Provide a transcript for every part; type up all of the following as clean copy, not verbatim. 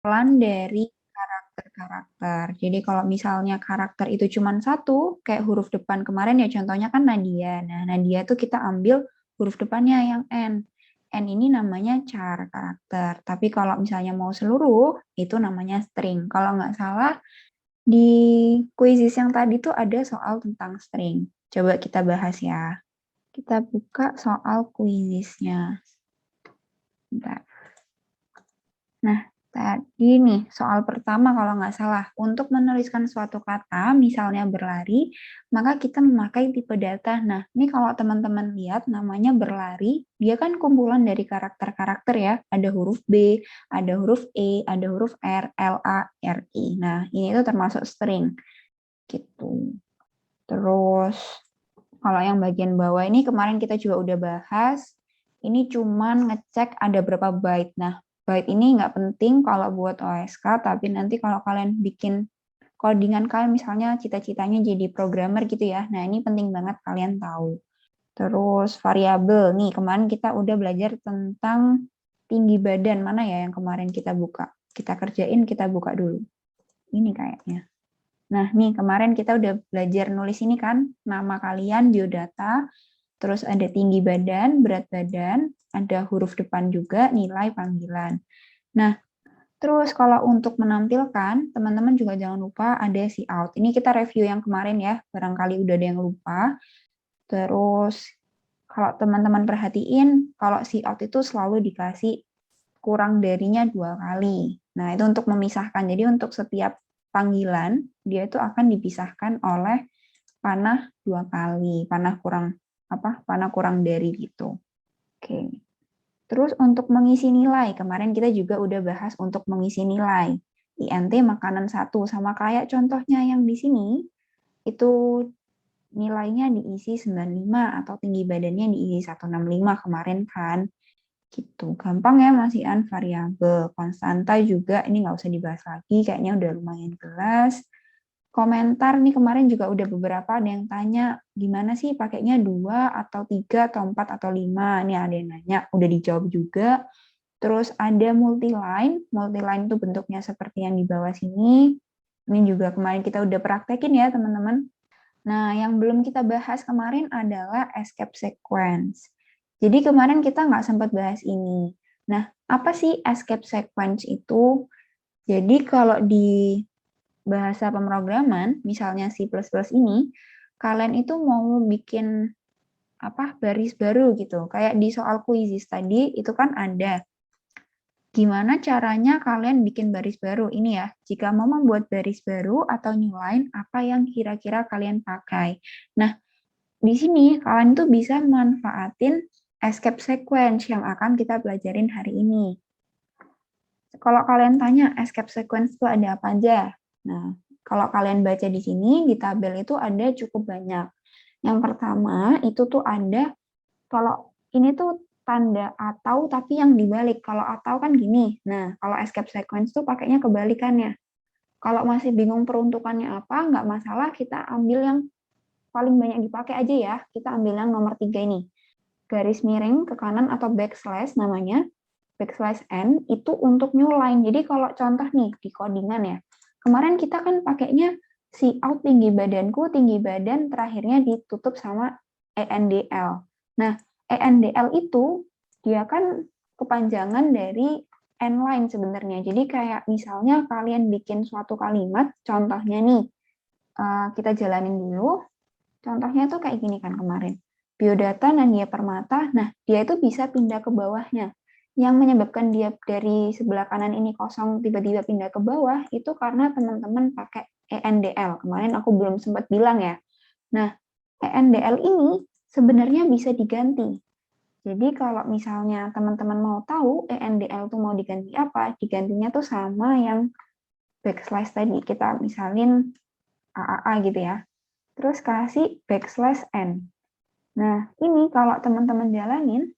Pelan dari karakter-karakter. Jadi kalau misalnya karakter itu cuma satu, kayak huruf depan kemarin ya contohnya kan Nadia. Nah, Nadia tuh kita ambil huruf depannya yang N. N ini namanya char karakter. Tapi kalau misalnya mau seluruh, itu namanya string. Kalau nggak salah, di quizzes yang tadi tuh ada soal tentang string. Coba kita bahas ya. Kita buka soal quizzesnya. Bentar. Nah, tadi nih soal pertama kalau nggak salah, untuk menuliskan suatu kata, misalnya berlari, maka kita memakai tipe data. Nah, ini kalau teman-teman lihat namanya berlari, dia kan kumpulan dari karakter-karakter ya. Ada huruf B, ada huruf E, ada huruf R, L, A, R, I. Nah, ini tuh termasuk string. Gitu. Terus, kalau yang bagian bawah ini kemarin kita juga udah bahas. Ini cuman ngecek ada berapa byte. Nah, byte ini nggak penting kalau buat OSK, tapi nanti kalau kalian bikin codingan kalian misalnya cita-citanya jadi programmer gitu ya. Nah, ini penting banget kalian tahu. Terus variabel. Nih, kemarin kita udah belajar tentang tinggi badan. Mana ya yang kemarin kita buka? Kita kerjain, kita buka dulu. Ini kayaknya. Nah, nih kemarin kita udah belajar nulis ini kan, nama kalian, biodata, terus ada tinggi badan, berat badan, ada huruf depan juga, nilai panggilan. Nah, terus kalau untuk menampilkan, teman-teman juga jangan lupa ada si out. Ini kita review yang kemarin ya, barangkali udah ada yang lupa. Terus kalau teman-teman perhatiin, kalau si out itu selalu dikasih kurang darinya 2 kali. Nah, itu untuk memisahkan. Jadi untuk setiap panggilan, dia itu akan dipisahkan oleh panah 2 kali, panah kurang panah kurang dari gitu. Oke. Terus untuk mengisi nilai, kemarin kita juga udah bahas untuk mengisi nilai. INT makanan satu sama kayak contohnya yang di sini, itu nilainya diisi 95 atau tinggi badannya diisi 165 kemarin kan. Gitu. Gampang ya masihan variabel. Konstanta juga ini nggak usah dibahas lagi, kayaknya udah lumayan jelas. Komentar nih kemarin juga udah beberapa ada yang tanya, gimana sih pakainya 2 atau 3 atau 4 atau 5? Nih ada yang nanya, udah dijawab juga. Terus ada multiline, multiline itu bentuknya seperti yang di bawah sini. Ini juga kemarin kita udah praktekin ya teman-teman. Nah, yang belum kita bahas kemarin adalah escape sequence. Jadi kemarin kita nggak sempat bahas ini. Nah, apa sih escape sequence itu? Jadi kalau di bahasa pemrograman, misalnya C++ ini, kalian itu mau bikin baris baru gitu. Kayak di soal quizzes tadi itu kan ada gimana caranya kalian bikin baris baru ini ya. Jika mau membuat baris baru atau new line, apa yang kira-kira kalian pakai. Nah, di sini kalian tuh bisa manfaatin escape sequence yang akan kita pelajarin hari ini. Kalau kalian tanya escape sequence itu ada apa aja? Nah, kalau kalian baca di sini, di tabel itu ada cukup banyak. Yang pertama, itu tuh ada, kalau ini tuh tanda atau tapi yang dibalik. Kalau atau kan gini. Nah, kalau escape sequence tuh pakainya kebalikannya. Kalau masih bingung peruntukannya apa, nggak masalah, kita ambil yang paling banyak dipakai aja ya. Kita ambil yang nomor 3 ini. Garis miring ke kanan atau backslash namanya. Backslash n itu untuk new line. Jadi kalau contoh nih di codingan ya. Kemarin kita kan pakainya si out tinggi badanku, tinggi badan terakhirnya ditutup sama ENDL. Nah, ENDL itu dia kan kepanjangan dari n line sebenarnya. Jadi kayak misalnya kalian bikin suatu kalimat, contohnya nih, kita jalanin dulu. Contohnya tuh kayak gini kan kemarin. Biodata Nania Permata, nah dia itu bisa pindah ke bawahnya. Yang menyebabkan dia dari sebelah kanan ini kosong tiba-tiba pindah ke bawah itu karena teman-teman pakai ENDL. Kemarin aku belum sempat bilang ya. Nah, ENDL ini sebenarnya bisa diganti. Jadi kalau misalnya teman-teman mau tahu ENDL itu mau diganti apa, digantinya tuh sama yang backslash tadi. Kita misalin AAA gitu ya. Terus kasih backslash n. Nah, ini kalau teman-teman jalanin,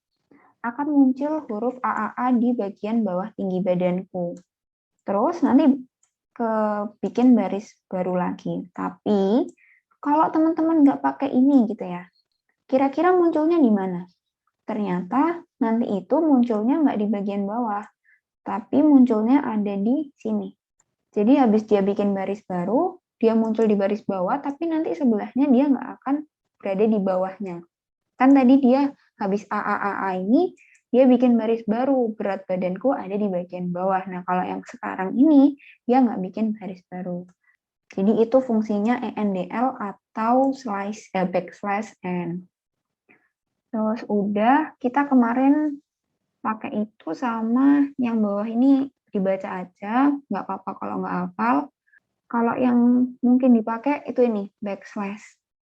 akan muncul huruf AAA di bagian bawah tinggi badanku. Terus nanti bikin baris baru lagi. Tapi, kalau teman-teman nggak pakai ini gitu ya, kira-kira munculnya di mana? Ternyata nanti itu munculnya nggak di bagian bawah, tapi munculnya ada di sini. Jadi habis dia bikin baris baru, dia muncul di baris bawah, tapi nanti sebelahnya dia nggak akan berada di bawahnya. Kan tadi dia habis A ini, dia bikin baris baru, berat badanku ada di bagian bawah. Nah, kalau yang sekarang ini, dia nggak bikin baris baru. Jadi itu fungsinya ENDL atau backslash n. Terus udah, kita kemarin pakai itu sama yang bawah ini dibaca aja, nggak apa-apa kalau nggak hafal. Kalau yang mungkin dipakai itu ini, backslash.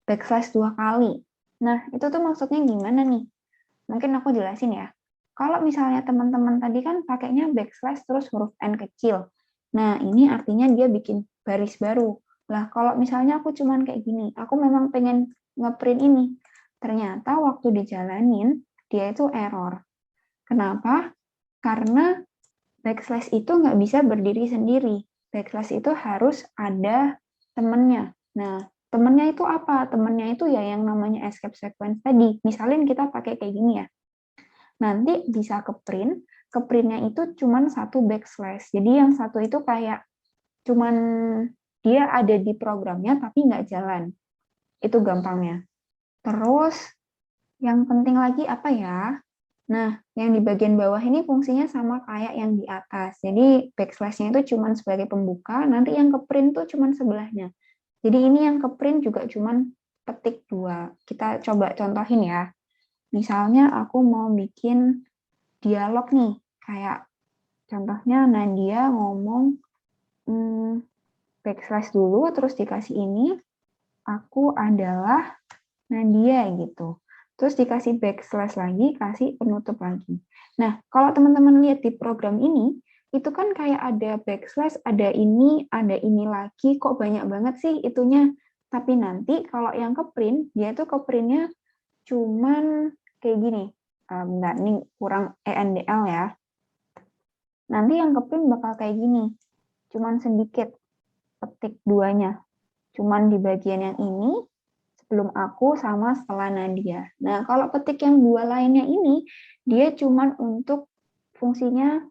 Backslash 2 kali. Nah, itu tuh maksudnya gimana nih? Mungkin aku jelasin ya. Kalau misalnya teman-teman tadi kan pakainya backslash terus huruf N kecil. Nah, ini artinya dia bikin baris baru. Lah, kalau misalnya aku cuman kayak gini, aku memang pengen ngeprint ini. Ternyata waktu dijalanin, dia itu error. Kenapa? Karena backslash itu nggak bisa berdiri sendiri. Backslash itu harus ada temennya. Nah, temennya itu apa? Temennya itu ya yang namanya escape sequence tadi. Misalnya kita pakai kayak gini ya. Nanti bisa ke printnya itu cuman satu backslash. Jadi yang satu itu kayak cuman dia ada di programnya tapi nggak jalan. Itu gampangnya. Terus yang penting lagi apa ya? Nah, yang di bagian bawah ini fungsinya sama kayak yang di atas. Jadi backslash-nya itu cuma sebagai pembuka, nanti yang ke print tuh cuma sebelahnya. Jadi ini yang ke print juga cuma petik 2. Kita coba contohin ya. Misalnya aku mau bikin dialog nih, kayak contohnya Nadia ngomong backslash dulu, terus dikasih ini, aku adalah Nadia gitu. Terus dikasih backslash lagi, kasih penutup lagi. Nah, kalau teman-teman lihat di program ini, itu kan kayak ada backslash, ada ini lagi, kok banyak banget sih itunya. Tapi nanti kalau yang ke print, dia itu ke printnya cuman kayak gini. Bentar, ini kurang ENDL ya. Nanti yang ke print bakal kayak gini. Cuman sedikit petik 2-nya. Cuman di bagian yang ini, sebelum aku sama setelah Nadia. Nah, kalau petik yang 2 lainnya ini, dia cuman untuk fungsinya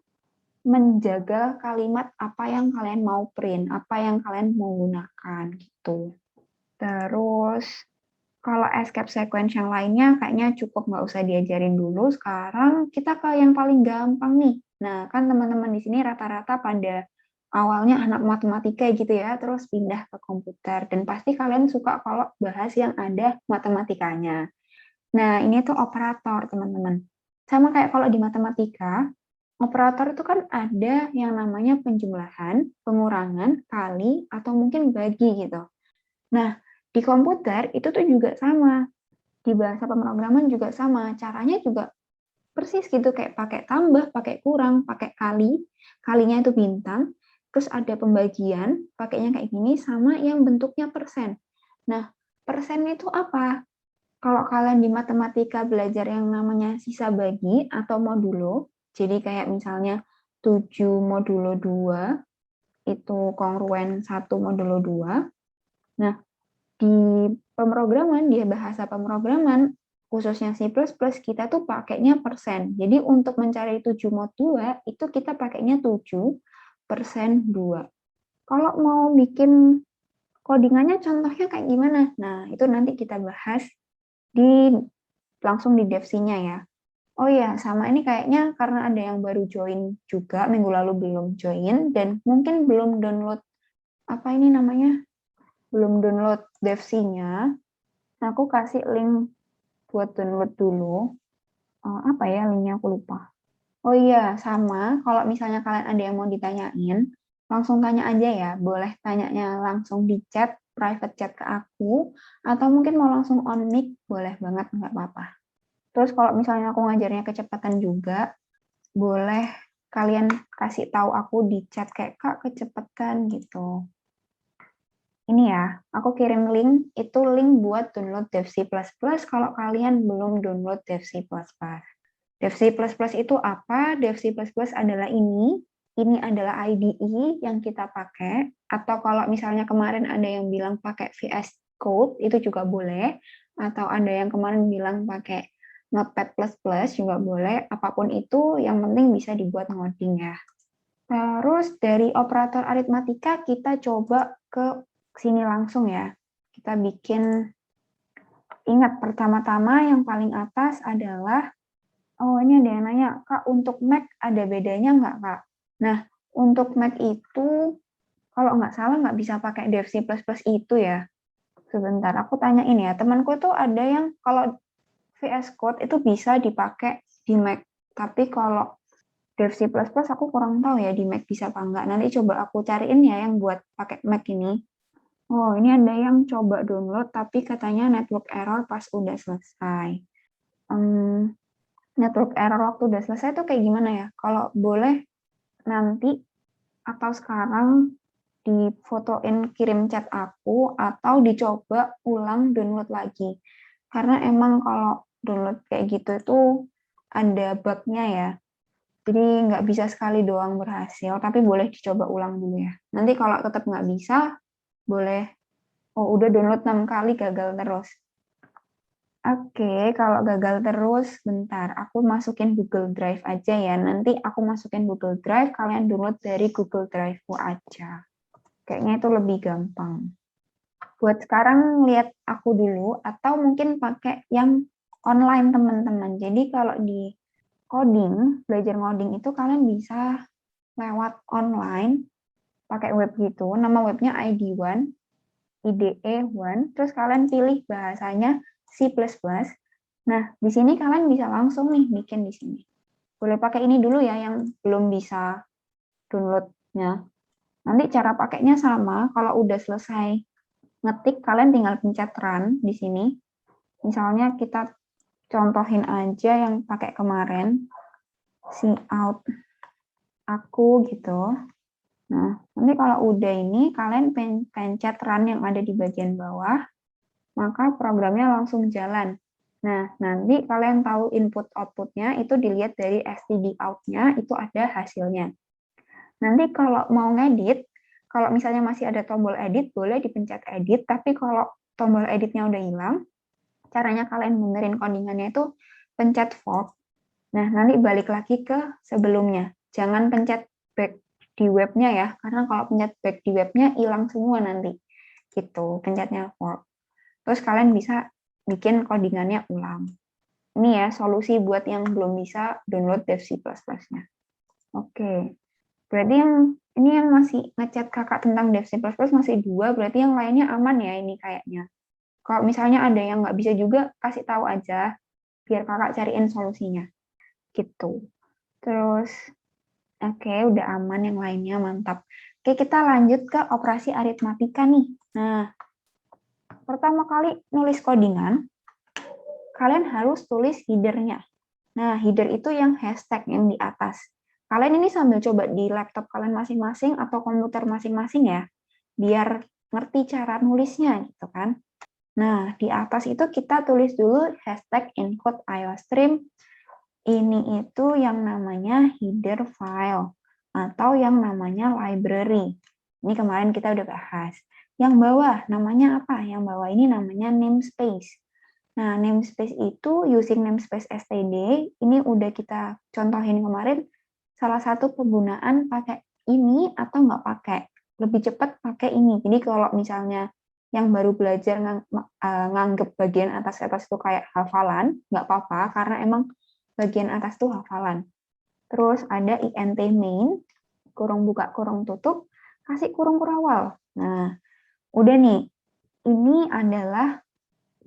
menjaga kalimat apa yang kalian mau print, apa yang kalian mau gunakan gitu. Terus, kalau escape sequence yang lainnya kayaknya cukup nggak usah diajarin dulu. Sekarang kita ke yang paling gampang nih. Nah, kan teman-teman di sini rata-rata pada awalnya anak matematika gitu ya, terus pindah ke komputer. Dan pasti kalian suka kalau bahas yang ada matematikanya. Nah, ini tuh operator, teman-teman. Sama kayak kalau di matematika, operator itu kan ada yang namanya penjumlahan, pengurangan, kali, atau mungkin bagi gitu. Nah, di komputer itu tuh juga sama. Di bahasa pemrograman juga sama. Caranya juga persis gitu, kayak pakai tambah, pakai kurang, pakai kali. Kalinya itu bintang, terus ada pembagian, pakainya kayak gini, sama yang bentuknya persen. Nah, persen itu apa? Kalau kalian di matematika belajar yang namanya sisa bagi atau modulo, jadi kayak misalnya 7 modulo 2, itu kongruen 1 modulo 2. Nah, di pemrograman, di bahasa pemrograman, khususnya C++, kita tuh pakainya persen. Jadi untuk mencari 7 mod 2, itu kita pakainya 7 persen 2. Kalau mau bikin codingannya contohnya kayak gimana? Nah, itu nanti kita bahas langsung di devc-nya ya. Oh iya, sama ini kayaknya karena ada yang baru join juga, minggu lalu belum join, dan mungkin belum download, apa ini namanya, belum download devc-nya. Nah, aku kasih link buat download dulu. Apa ya linknya, aku lupa. Oh iya, sama. Kalau misalnya kalian ada yang mau ditanyain, langsung tanya aja ya. Boleh tanyanya langsung di chat, private chat ke aku, atau mungkin mau langsung on mic, boleh banget, nggak apa-apa. Terus kalau misalnya aku ngajarnya kecepatan juga, boleh kalian kasih tahu aku di chat kayak, Kak, kecepatan gitu. Ini ya, aku kirim link, itu link buat download devc++ kalau kalian belum download devc++. devc++ itu apa? devc++ adalah ini adalah IDE yang kita pakai, atau kalau misalnya kemarin ada yang bilang pakai VS Code, itu juga boleh, atau ada yang kemarin bilang pakai Notepad++ juga boleh, apapun itu yang penting bisa dibuat ngoding ya. Terus dari operator aritmatika kita coba ke sini langsung ya. Kita bikin, ingat pertama-tama yang paling atas adalah, oh ini ada yang nanya, Kak untuk Mac ada bedanya nggak Kak? Nah, untuk Mac itu, kalau nggak salah nggak bisa pakai Dev C++ itu ya. Sebentar, aku tanyain ya. Temanku tuh ada yang kalau VS Code itu bisa dipakai di Mac. Tapi kalau Dev C++ aku kurang tahu ya di Mac bisa apa enggak. Nanti coba aku cariin ya yang buat pakai Mac ini. Oh, ini ada yang coba download tapi katanya network error pas udah selesai. Network error waktu udah selesai tuh kayak gimana ya? Kalau boleh nanti atau sekarang difotoin kirim chat aku atau dicoba ulang download lagi. Karena emang kalau download kayak gitu itu ada bug-nya ya. Jadi nggak bisa sekali doang berhasil, tapi boleh dicoba ulang dulu ya. Nanti kalau tetap nggak bisa, boleh, oh udah download 6 kali gagal terus. Oke, kalau gagal terus, bentar, aku masukin Google Drive aja ya. Nanti aku masukin Google Drive, kalian download dari Google Drive-ku aja. Kayaknya itu lebih gampang. Buat sekarang lihat aku dulu, atau mungkin pakai yang online teman-teman. Jadi kalau di coding, belajar coding itu kalian bisa lewat online, pakai web gitu, nama webnya ID1, IDE1, terus kalian pilih bahasanya C++. Nah, di sini kalian bisa langsung nih bikin di sini. Boleh pakai ini dulu ya yang belum bisa downloadnya. Nanti cara pakainya sama, kalau udah selesai ngetik, kalian tinggal pencet run di sini. Misalnya kita contohin aja yang pakai kemarin, cout aku gitu. Nah, nanti kalau udah ini, kalian pencet run yang ada di bagian bawah, maka programnya langsung jalan. Nah, nanti kalian tahu input-outputnya, itu dilihat dari stdout-nya, itu ada hasilnya. Nanti kalau mau ngedit, kalau misalnya masih ada tombol edit, boleh dipencet edit, tapi kalau tombol editnya udah hilang, caranya kalian benerin codingannya itu pencet fork. Nah, nanti balik lagi ke sebelumnya. Jangan pencet back di webnya ya, karena kalau pencet back di webnya hilang semua nanti. Gitu, pencetnya fork. Terus kalian bisa bikin codingannya ulang. Ini ya solusi buat yang belum bisa download Dev C++-nya. Oke, berarti ini yang masih ngechat kakak tentang Dev C++ masih 2, berarti yang lainnya aman ya ini kayaknya. Kalau misalnya ada yang nggak bisa juga, kasih tahu aja, biar kakak cariin solusinya. Gitu. Terus, oke, udah aman yang lainnya, mantap. Oke, kita lanjut ke operasi aritmatika nih. Nah, pertama kali nulis codingan, kalian harus tulis header-nya. Nah, header itu yang hashtag yang di atas. Kalian ini sambil coba di laptop kalian masing-masing atau komputer masing-masing ya, biar ngerti cara nulisnya gitu kan. Nah, di atas itu kita tulis dulu hashtag include iostream. Ini itu yang namanya header file atau yang namanya library. Ini kemarin kita udah bahas. Yang bawah namanya apa? Yang bawah ini namanya namespace. Nah, namespace itu using namespace std, ini udah kita contohin kemarin, salah satu penggunaan pakai ini atau nggak pakai. Lebih cepat pakai ini. Jadi kalau misalnya yang baru belajar nganggep bagian atas-atas itu kayak hafalan, nggak apa-apa, karena emang bagian atas itu hafalan. Terus ada int main, kurung buka, kurung tutup, kasih kurung kurawal. Nah, udah nih, ini adalah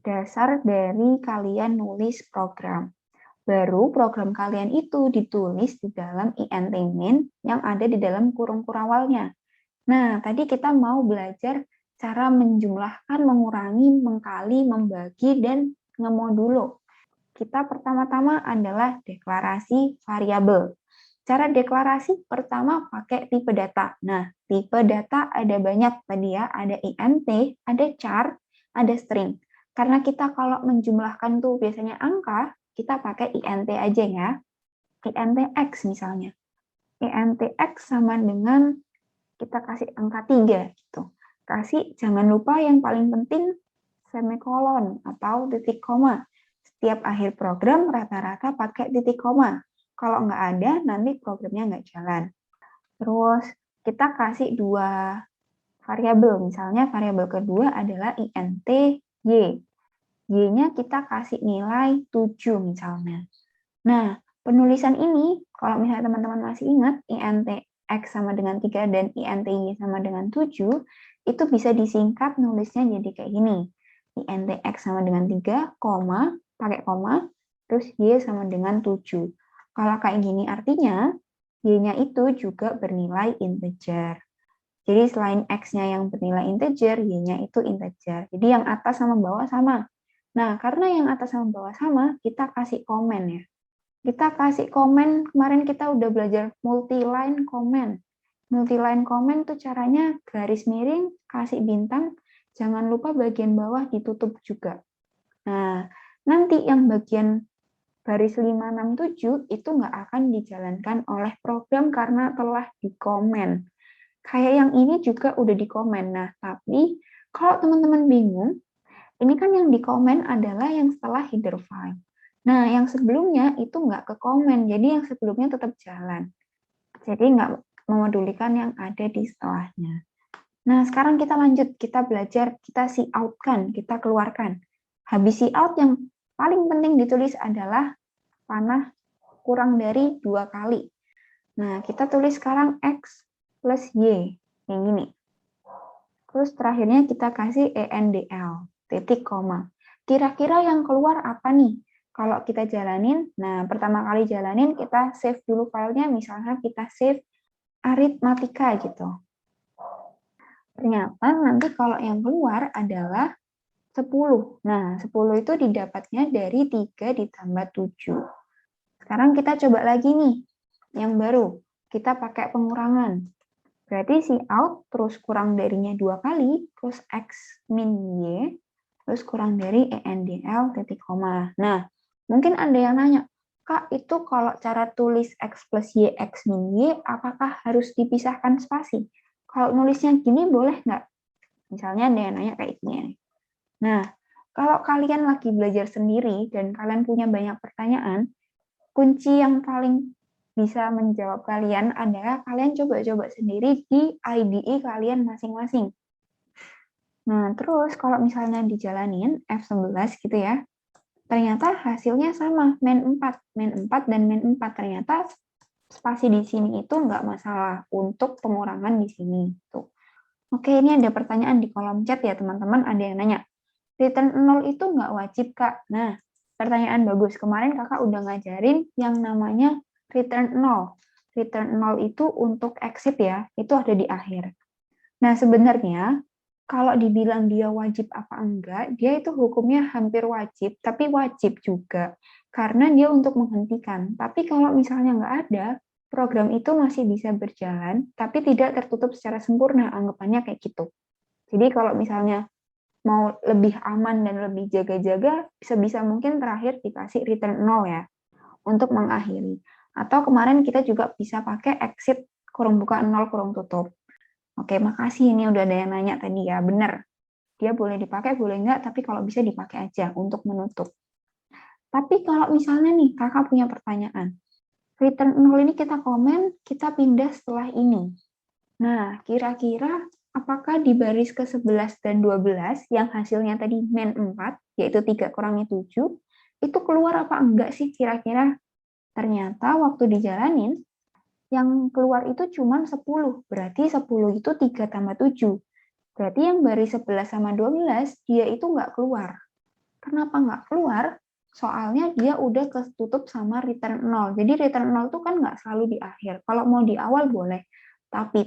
dasar dari kalian nulis program. Baru program kalian itu ditulis di dalam int main yang ada di dalam kurung kurawalnya. Nah, tadi kita mau belajar cara menjumlahkan, mengurangi, mengkali, membagi, dan ngemodulo. Kita pertama-tama adalah deklarasi variabel. Cara deklarasi pertama pakai tipe data. Nah, tipe data ada banyak tadi ya, ada int, ada char, ada string. Karena kita kalau menjumlahkan tuh biasanya angka, kita pakai int aja ya. Int x misalnya. Int x sama dengan kita kasih angka 3 gitu. Kasih jangan lupa yang paling penting semikolon atau titik koma. Setiap akhir program rata-rata pakai titik koma. Kalau nggak ada, nanti programnya nggak jalan. Terus kita kasih dua variabel, misalnya variabel kedua adalah int y. Y-nya kita kasih nilai 7 misalnya. Nah, penulisan ini, kalau misalnya teman-teman masih ingat, int x sama dengan 3 dan int y sama dengan 7, itu bisa disingkat nulisnya jadi kayak gini. Int x sama dengan 3, koma, pakai koma, terus y sama dengan 7. Kalau kayak gini artinya, y-nya itu juga bernilai integer. Jadi selain x-nya yang bernilai integer, y-nya itu integer. Jadi yang atas sama bawah sama. Nah, karena yang atas sama bawah sama, kita kasih komen ya. Kita kasih komen, kemarin kita udah belajar multi-line comment. Multi-line comment tuh caranya garis miring, kasih bintang, jangan lupa bagian bawah ditutup juga. Nah, nanti yang bagian baris 567 itu nggak akan dijalankan oleh program karena telah dikomen. Kayak yang ini juga udah dikomen. Nah, tapi kalau teman-teman bingung, ini kan yang dikomen adalah yang setelah header file. Nah, yang sebelumnya itu nggak ke komen, jadi yang sebelumnya tetap jalan. Jadi nggak memedulikan yang ada di setelahnya. Nah, sekarang kita lanjut, kita belajar, kita see out kan, kita keluarkan. Habis see out yang paling penting ditulis adalah panah kurang dari 2 kali. Nah, kita tulis sekarang X plus Y, yang gini. Terus terakhirnya kita kasih ENDL, titik koma. Kira-kira yang keluar apa nih? Kalau kita jalanin, nah pertama kali jalanin kita save dulu filenya, misalnya kita save aritmatika gitu. Ternyata nanti kalau yang keluar adalah 10. Nah, 10 itu didapatnya dari 3 ditambah 7. Sekarang kita coba lagi nih, yang baru. Kita pakai pengurangan. Berarti si out terus kurang darinya 2 kali, terus x min y, terus kurang dari ENDL titik koma. Nah, mungkin ada yang nanya, Kak, itu kalau cara tulis x plus y, x min y, apakah harus dipisahkan spasi? Kalau nulisnya gini boleh nggak? Misalnya ada yang nanya kayak gini. Nah, kalau kalian lagi belajar sendiri dan kalian punya banyak pertanyaan, kunci yang paling bisa menjawab kalian adalah kalian coba-coba sendiri di IDE kalian masing-masing. Nah, terus kalau misalnya dijalanin F11 gitu ya, ternyata hasilnya sama, min 4 dan min 4. Ternyata spasi di sini itu nggak masalah untuk pengurangan di sini. Tuh. Oke, ini ada pertanyaan di kolom chat ya teman-teman, ada yang nanya, return 0 itu nggak wajib, Kak? Nah, pertanyaan bagus. Kemarin kakak udah ngajarin yang namanya return 0. Return 0 itu untuk exit ya, itu ada di akhir. Nah, sebenarnya kalau dibilang dia wajib apa enggak, dia itu hukumnya hampir wajib, tapi wajib juga. Karena dia untuk menghentikan. Tapi kalau misalnya nggak ada, program itu masih bisa berjalan, tapi tidak tertutup secara sempurna, anggapannya kayak gitu. Jadi kalau misalnya mau lebih aman dan lebih jaga-jaga, bisa-bisa mungkin terakhir dikasih return 0 ya, untuk mengakhiri. Atau kemarin kita juga bisa pakai exit kurung buka 0 kurung tutup. Oke, makasih ini udah ada yang nanya tadi ya, benar. Dia boleh dipakai, boleh enggak, tapi kalau bisa dipakai aja untuk menutup. Tapi kalau misalnya nih, kakak punya pertanyaan, return 0 ini kita komen, kita pindah setelah ini. Nah, kira-kira apakah di baris ke-11 dan 12 yang hasilnya tadi min 4, yaitu 3 kurangi 7, itu keluar apa enggak sih kira-kira? Ternyata waktu dijalanin, yang keluar itu cuma 10. Berarti 10 itu 3 tambah 7. Berarti yang baris 11 sama 12, dia itu nggak keluar. Kenapa nggak keluar? Soalnya dia udah ketutup sama return 0. Jadi return 0 itu kan nggak selalu di akhir. Kalau mau di awal boleh. Tapi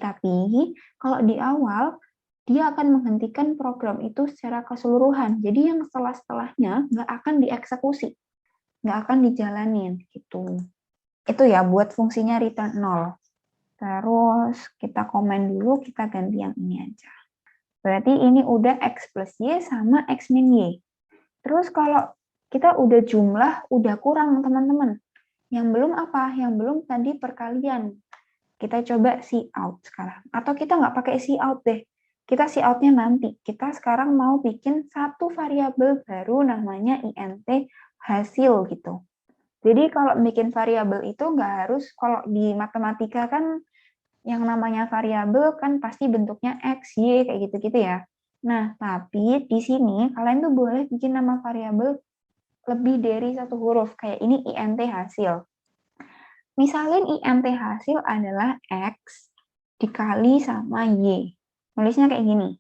kalau di awal, dia akan menghentikan program itu secara keseluruhan. Jadi yang setelah-setelahnya nggak akan dieksekusi. Nggak akan dijalanin. Gitu. Itu ya buat fungsinya return 0. Terus kita komen dulu, kita ganti yang ini aja. Berarti ini udah X plus Y sama X min Y. Terus kalau kita udah jumlah, udah kurang teman-teman. Yang belum apa? Yang belum tadi perkalian. Kita coba see out sekarang. Atau kita nggak pakai see out deh. Kita see out-nya nanti. Kita sekarang mau bikin satu variabel baru namanya int hasil gitu. Jadi kalau bikin variabel itu nggak harus, kalau di matematika kan Yang namanya variabel kan pasti bentuknya X, Y, kayak gitu-gitu ya. Nah, tapi di sini kalian tuh boleh bikin nama variabel lebih dari satu huruf, kayak ini int hasil. Misalin int hasil adalah X dikali sama Y. Nulisnya kayak gini.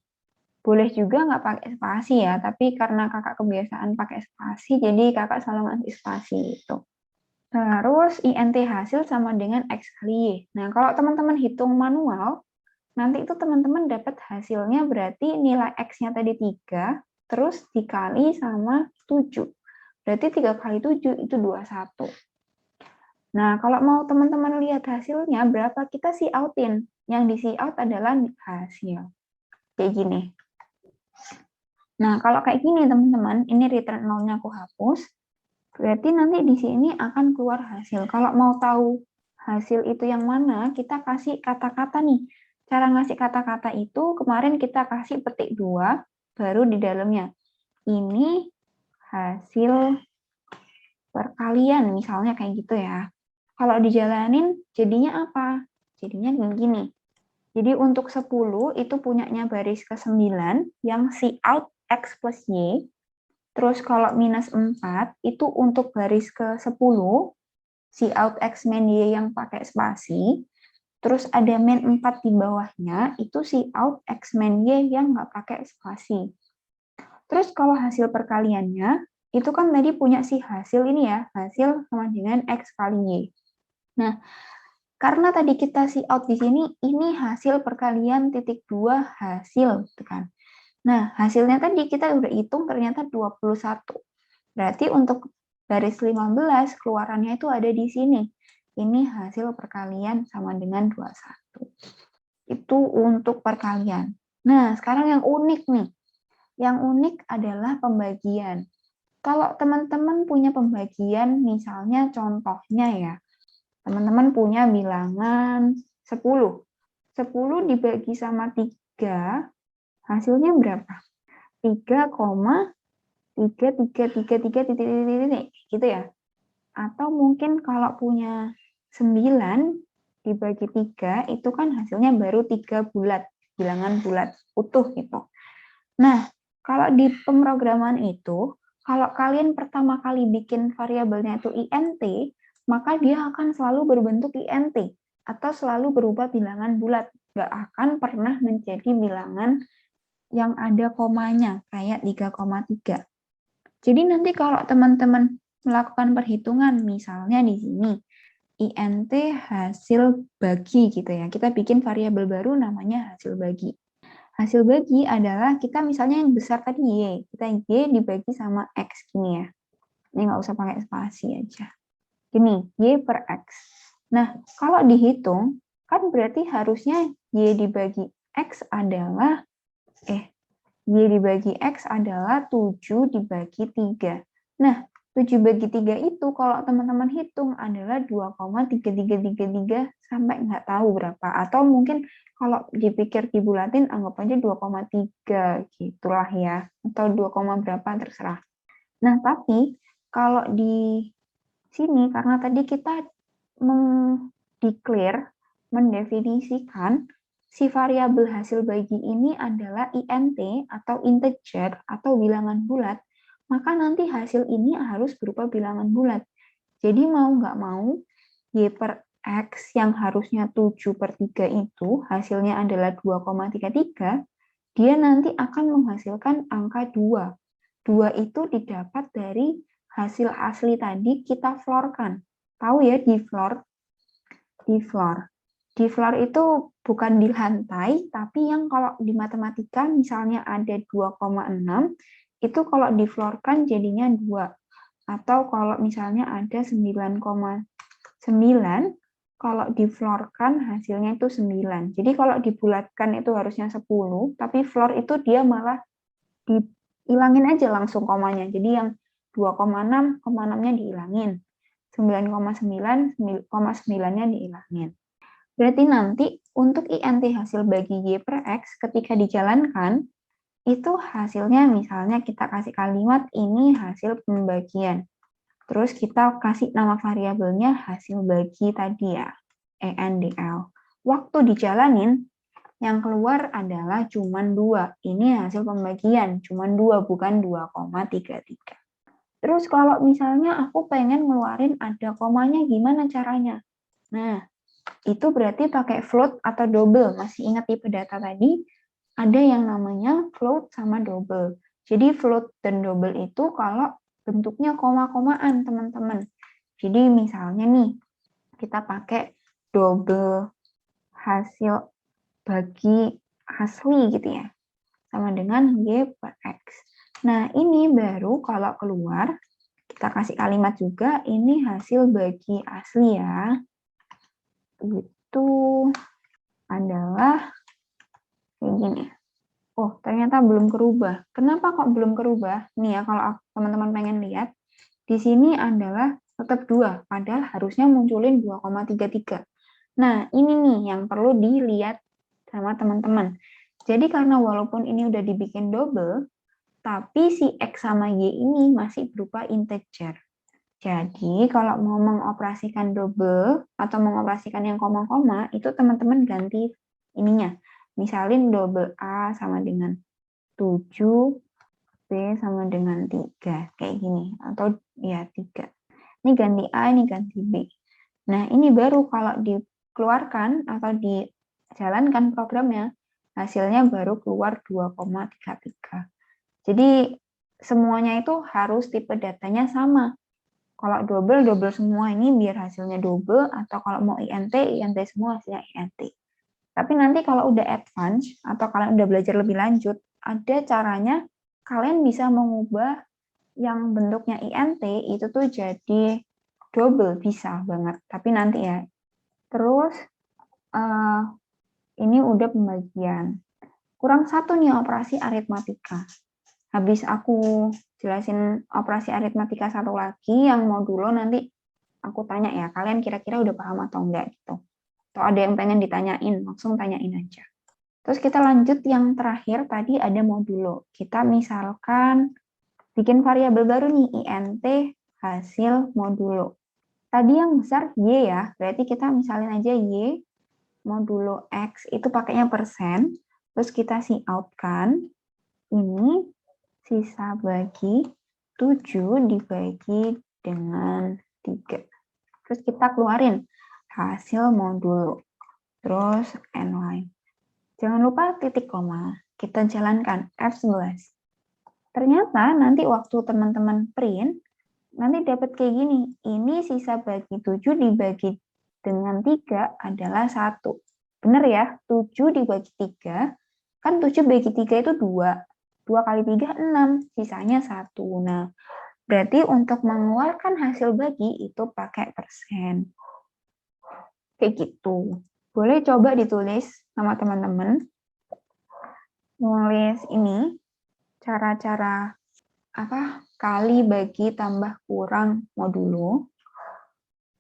Boleh juga nggak pakai spasi ya, tapi karena kakak kebiasaan pakai spasi, jadi kakak selalu ngasih spasi itu. Terus int hasil sama dengan X kali Y. Nah, kalau teman-teman hitung manual, nanti itu teman-teman dapat hasilnya berarti nilai X-nya tadi 3, terus dikali sama 7. Berarti 3 kali 7 itu 21. Nah, kalau mau teman-teman lihat hasilnya, berapa kita see out-in. Yang di see out adalah hasil. Kayak gini. Nah, kalau kayak gini teman-teman, ini return nol-nya aku hapus. Berarti nanti di sini akan keluar hasil. Kalau mau tahu hasil itu yang mana, kita kasih kata-kata nih. Cara ngasih kata-kata itu, kemarin kita kasih petik 2, baru di dalamnya. Ini hasil perkalian, misalnya kayak gitu ya. Kalau dijalanin, jadinya apa? Jadinya gini. Jadi untuk 10 itu punyanya baris ke-9 yang see out X plus Y. Terus kalau minus 4 itu untuk baris ke-10 see out X min Y yang pakai spasi. Terus ada min 4 di bawahnya itu see out X min Y yang nggak pakai spasi. Terus kalau hasil perkaliannya itu kan tadi punya si hasil ini ya, hasil sama dengan X kali Y. Nah, karena tadi kita see out di sini, ini hasil perkalian titik 2 hasil, gitu kan. Nah, hasilnya tadi kita udah hitung ternyata 21. Berarti untuk baris 15, keluarannya itu ada di sini. Ini hasil perkalian sama dengan 21. Itu untuk perkalian. Nah, sekarang yang unik nih. Yang unik adalah pembagian. Kalau teman-teman punya pembagian, misalnya contohnya ya, teman-teman punya bilangan 10. 10 dibagi sama 3, hasilnya berapa? 3,3333 gitu ya. Atau mungkin kalau punya 9 dibagi 3, itu kan hasilnya baru 3 bulat, bilangan bulat utuh gitu. Nah, kalau di pemrograman itu, kalau kalian pertama kali bikin variabelnya itu int, maka dia akan selalu berbentuk int, atau selalu berubah bilangan bulat. Nggak akan pernah menjadi bilangan yang ada komanya, kayak 3,3. Jadi nanti kalau teman-teman melakukan perhitungan, misalnya di sini, int hasil bagi gitu ya, kita bikin variabel baru namanya hasil bagi. Hasil bagi adalah kita misalnya yang besar tadi Y, kita Y dibagi sama X gini ya. Ini nggak usah pakai spasi aja. Gini, Y per X. Nah, kalau dihitung, kan berarti harusnya Y dibagi X adalah, Y dibagi X adalah 7 dibagi 3. Nah, 7 bagi 3 itu kalau teman-teman hitung adalah 2,3333 sampai nggak tahu berapa. Atau mungkin kalau dipikir dibulatin, anggap aja 2,3 gitulah ya. Atau 2, berapa terserah. Nah, tapi kalau di sini, karena tadi kita mendefinisikan si variabel hasil bagi ini adalah int atau integer atau bilangan bulat, maka nanti hasil ini harus berupa bilangan bulat. Jadi mau nggak mau, Y per X yang harusnya 7 per 3 itu hasilnya adalah 2,33, dia nanti akan menghasilkan angka 2. 2 itu didapat dari hasil asli tadi kita floorkan. Tahu ya di floor? Di floor. Di floor itu bukan di lantai, tapi yang kalau di matematika misalnya ada 2,6, itu kalau di floor kan jadinya 2. Atau kalau misalnya ada 9,9, kalau di floor kan hasilnya itu 9. Jadi kalau dibulatkan itu harusnya 10, tapi floor itu dia malah dihilangin aja langsung komanya. Jadi yang 2,6, 6-nya dihilangin. 9,9, 9,nya dihilangin. Berarti nanti untuk int hasil bagi Y per X ketika dijalankan, itu hasilnya misalnya kita kasih kalimat ini hasil pembagian. Terus kita kasih nama variabelnya hasil bagi tadi ya, ENDL. waktu dijalanin, yang keluar adalah cuman 2. Ini hasil pembagian, cuman 2, bukan 2,33. Terus kalau misalnya aku pengen ngeluarin ada komanya, gimana caranya? Nah, itu berarti pakai float atau double. Masih ingat tipe data tadi? Ada yang namanya float sama double. Jadi float dan double itu kalau bentuknya koma-komaan, teman-teman. Jadi misalnya nih, kita pakai double hasil bagi asli gitu ya, sama dengan Y per X. Nah, ini baru kalau keluar, kita kasih kalimat juga, ini hasil bagi asli ya. Itu adalah kayak gini. Oh, ternyata belum kerubah. Kenapa kok belum kerubah? Nih ya, kalau teman-teman pengen lihat, di sini adalah tetap 2, padahal harusnya munculin 2,33. Nah, ini nih yang perlu dilihat sama teman-teman. Jadi karena walaupun ini udah dibikin double, tapi si X sama Y ini masih berupa integer. Jadi kalau mau mengoperasikan double atau mengoperasikan yang koma-koma, itu teman-teman ganti ininya. Misalin double A sama dengan 7, B sama dengan 3, kayak gini. Atau ya 3. Ini ganti A, ini ganti B. Nah, ini baru kalau dikeluarkan atau dijalankan programnya, hasilnya baru keluar 2,33. Jadi semuanya itu harus tipe datanya sama. Kalau double semua ini biar hasilnya double, atau kalau mau INT semua hasilnya INT. Tapi nanti kalau udah advance atau kalian udah belajar lebih lanjut, ada caranya kalian bisa mengubah yang bentuknya INT itu tuh jadi double, bisa banget. Tapi nanti ya. Terus ini udah pembagian. Kurang satu nih operasi aritmatika. Habis aku jelasin operasi aritmatika satu lagi, yang modulo nanti aku tanya ya, kalian kira-kira udah paham atau enggak gitu. Atau ada yang pengen ditanyain, langsung tanyain aja. Terus kita lanjut yang terakhir, tadi ada modulo. Kita misalkan bikin variabel baru nih, int hasil modulo. Tadi yang besar Y ya, berarti kita misalin aja Y modulo X itu pakainya persen, terus kita out kan, ini sisa bagi 7 dibagi dengan 3. Terus kita keluarin hasil modulo. Terus n line. Jangan lupa titik koma. Kita jalankan F11. Ternyata nanti waktu teman-teman print, nanti dapat kayak gini. Ini sisa bagi 7 dibagi dengan 3 adalah 1. Benar ya? 7 dibagi 3. Kan 7 bagi 3 itu 2. 2 kali 3, 6. Sisanya 1. Nah, berarti untuk mengeluarkan hasil bagi itu pakai persen. Kayak gitu. Boleh coba ditulis sama teman-teman. Nulis ini, cara-cara kali bagi tambah kurang modulo.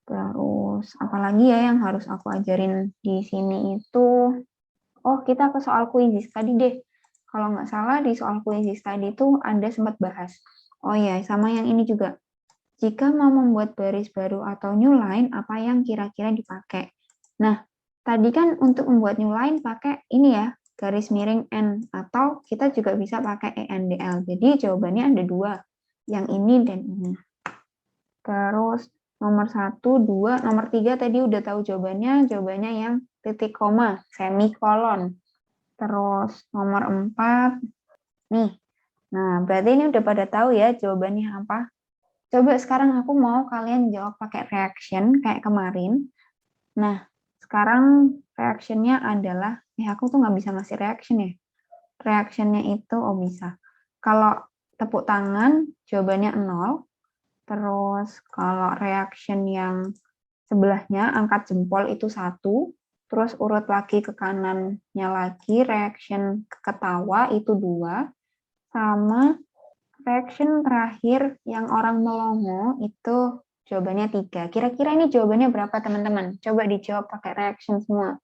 Terus apalagi ya yang harus aku ajarin di sini itu, oh kita ke soal kuisis tadi deh. Kalau nggak salah di soal kuisis tadi itu Anda sempat bahas. Oh ya, sama yang ini juga. Jika mau membuat baris baru atau new line, apa yang kira-kira dipakai? Nah, tadi kan untuk membuat new line pakai ini ya, garis miring N, atau kita juga bisa pakai ENDL. Jadi jawabannya ada 2, yang ini dan ini. Terus nomor 1, 2, nomor 3 tadi udah tahu jawabannya yang titik koma, semikolon. Terus nomor 4, nih. Nah, berarti ini udah pada tahu ya jawabannya apa. Coba sekarang aku mau kalian jawab pakai reaction kayak kemarin. Nah, sekarang reactionnya adalah, aku tuh nggak bisa ngasih reaction ya. Reactionnya itu, oh bisa. Kalau tepuk tangan, jawabannya 0. Terus kalau reaction yang sebelahnya, angkat jempol itu 1. Terus urut lagi ke kanannya lagi, reaction ketawa itu 2. Sama reaction terakhir yang orang melongo itu jawabannya 3. Kira-kira ini jawabannya berapa teman-teman? Coba dijawab pakai reaction semua.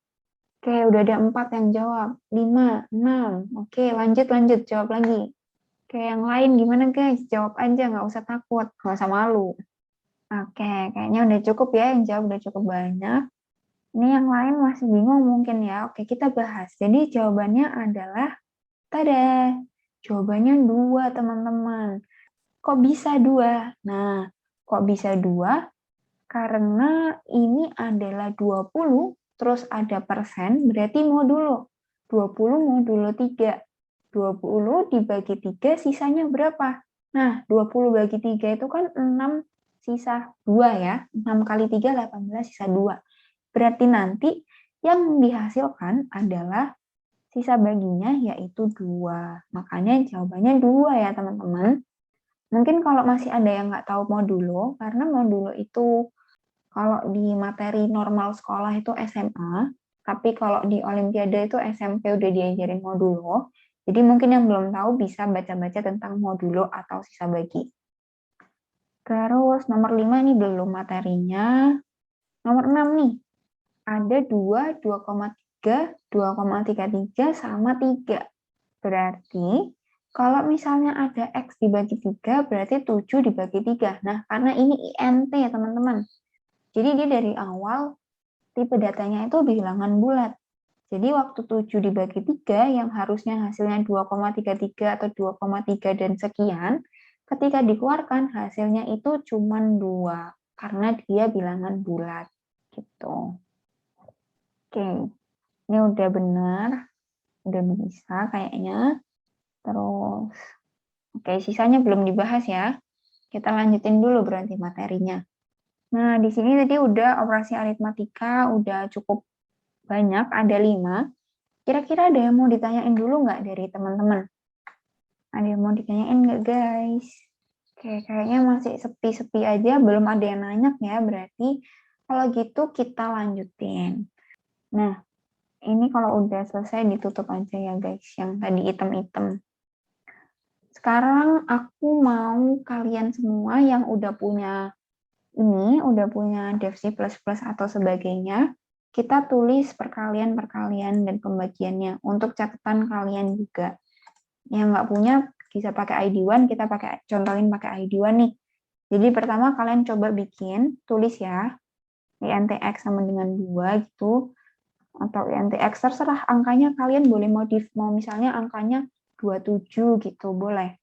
Oke, udah ada 4 yang jawab. 5, 6. Oke, lanjut jawab lagi. Oke, yang lain gimana guys? Jawab aja, nggak usah takut, nggak usah malu. Oke, kayaknya udah cukup ya, yang jawab udah cukup banyak. Ini yang lain masih bingung mungkin ya. Oke, kita bahas. Jadi jawabannya adalah, tada, jawabannya 2, teman-teman. Kok bisa 2? Nah, kok bisa 2? Karena ini adalah 20, terus ada persen, berarti modulo. 20 modulo 3. 20 dibagi 3, sisanya berapa? Nah, 20 bagi 3 itu kan 6, sisa 2 ya. 6 kali 3, 18, sisa 2. Berarti nanti yang dihasilkan adalah sisa baginya yaitu 2. Makanya jawabannya 2 ya teman-teman. Mungkin kalau masih ada yang nggak tahu modulo, karena modulo itu kalau di materi normal sekolah itu SMA, tapi kalau di Olimpiade itu SMP udah diajarin modulo. Jadi mungkin yang belum tahu bisa baca-baca tentang modulo atau sisa bagi. Terus nomor 5 ini belum materinya. Nomor 6 nih, ada 2, 2,3, 2,33 sama 3. Berarti kalau misalnya ada X dibagi 3, berarti 7 dibagi 3. Nah, karena ini INT ya teman-teman. Jadi dia dari awal tipe datanya itu bilangan bulat. Jadi waktu 7 dibagi 3 yang harusnya hasilnya 2,33 atau 2,3 dan sekian, ketika dikeluarkan hasilnya itu cuma 2 karena dia bilangan bulat gitu. Oke, ini udah benar, udah bisa kayaknya. Terus, oke, sisanya belum dibahas ya. Kita lanjutin dulu berarti materinya. Nah, di sini tadi udah operasi aritmatika, udah cukup banyak, ada 5. Kira-kira ada yang mau ditanyain dulu nggak dari teman-teman? Ada yang mau ditanyain nggak, guys? Oke, kayaknya masih sepi-sepi aja, belum ada yang nanya ya, berarti kalau gitu kita lanjutin. Nah, ini kalau udah selesai ditutup aja ya, guys, yang tadi item-item. Sekarang aku mau kalian semua yang udah punya ini, udah punya Dev C++ atau sebagainya, kita tulis perkalian-perkalian dan pembagiannya untuk catatan kalian juga. Yang nggak punya bisa pakai ID1, kita contohin pakai ID1 nih. Jadi pertama kalian coba bikin, tulis ya, INTX sama dengan 2 gitu, atau INTX terserah angkanya kalian boleh modif, mau misalnya angkanya 27 gitu, boleh.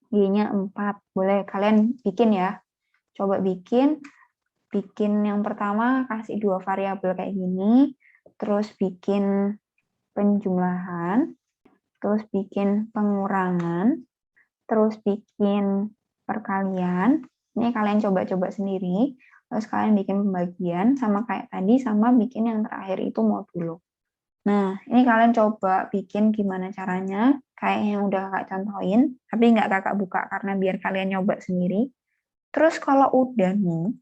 Y-nya 4, boleh kalian bikin ya. Coba bikin yang pertama kasih 2 variabel kayak gini, terus bikin penjumlahan, terus bikin pengurangan, terus bikin perkalian. Ini kalian coba-coba sendiri, terus kalian bikin pembagian, sama kayak tadi, sama bikin yang terakhir itu modulo. Nah, ini kalian coba bikin gimana caranya, kayak yang udah kakak contohin, tapi nggak kakak buka karena biar kalian nyoba sendiri. Terus kalau udah nih,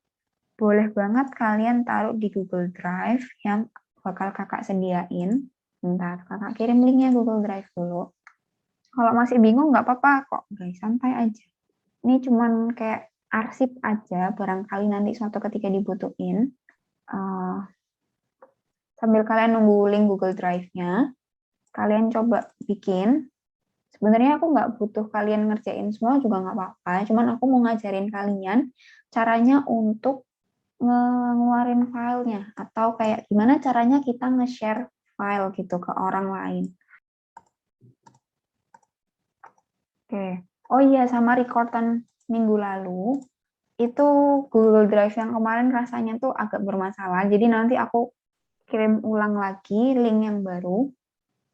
boleh banget kalian taruh di Google Drive yang bakal kakak sediain. Bentar, kakak kirim linknya Google Drive dulu. Kalau masih bingung nggak apa-apa kok, guys, santai aja. Ini cuman kayak arsip aja, barangkali nanti suatu ketika dibutuhin. Sambil kalian nunggu link Google Drive-nya, kalian coba bikin. Sebenarnya aku nggak butuh kalian ngerjain semua juga nggak apa-apa, cuman aku mau ngajarin kalian caranya untuk ngeluarin filenya, atau kayak gimana caranya kita nge-share file gitu ke orang lain. Oke. Oh iya, sama recordan minggu lalu, itu Google Drive yang kemarin rasanya tuh agak bermasalah, jadi nanti aku kirim ulang lagi link yang baru.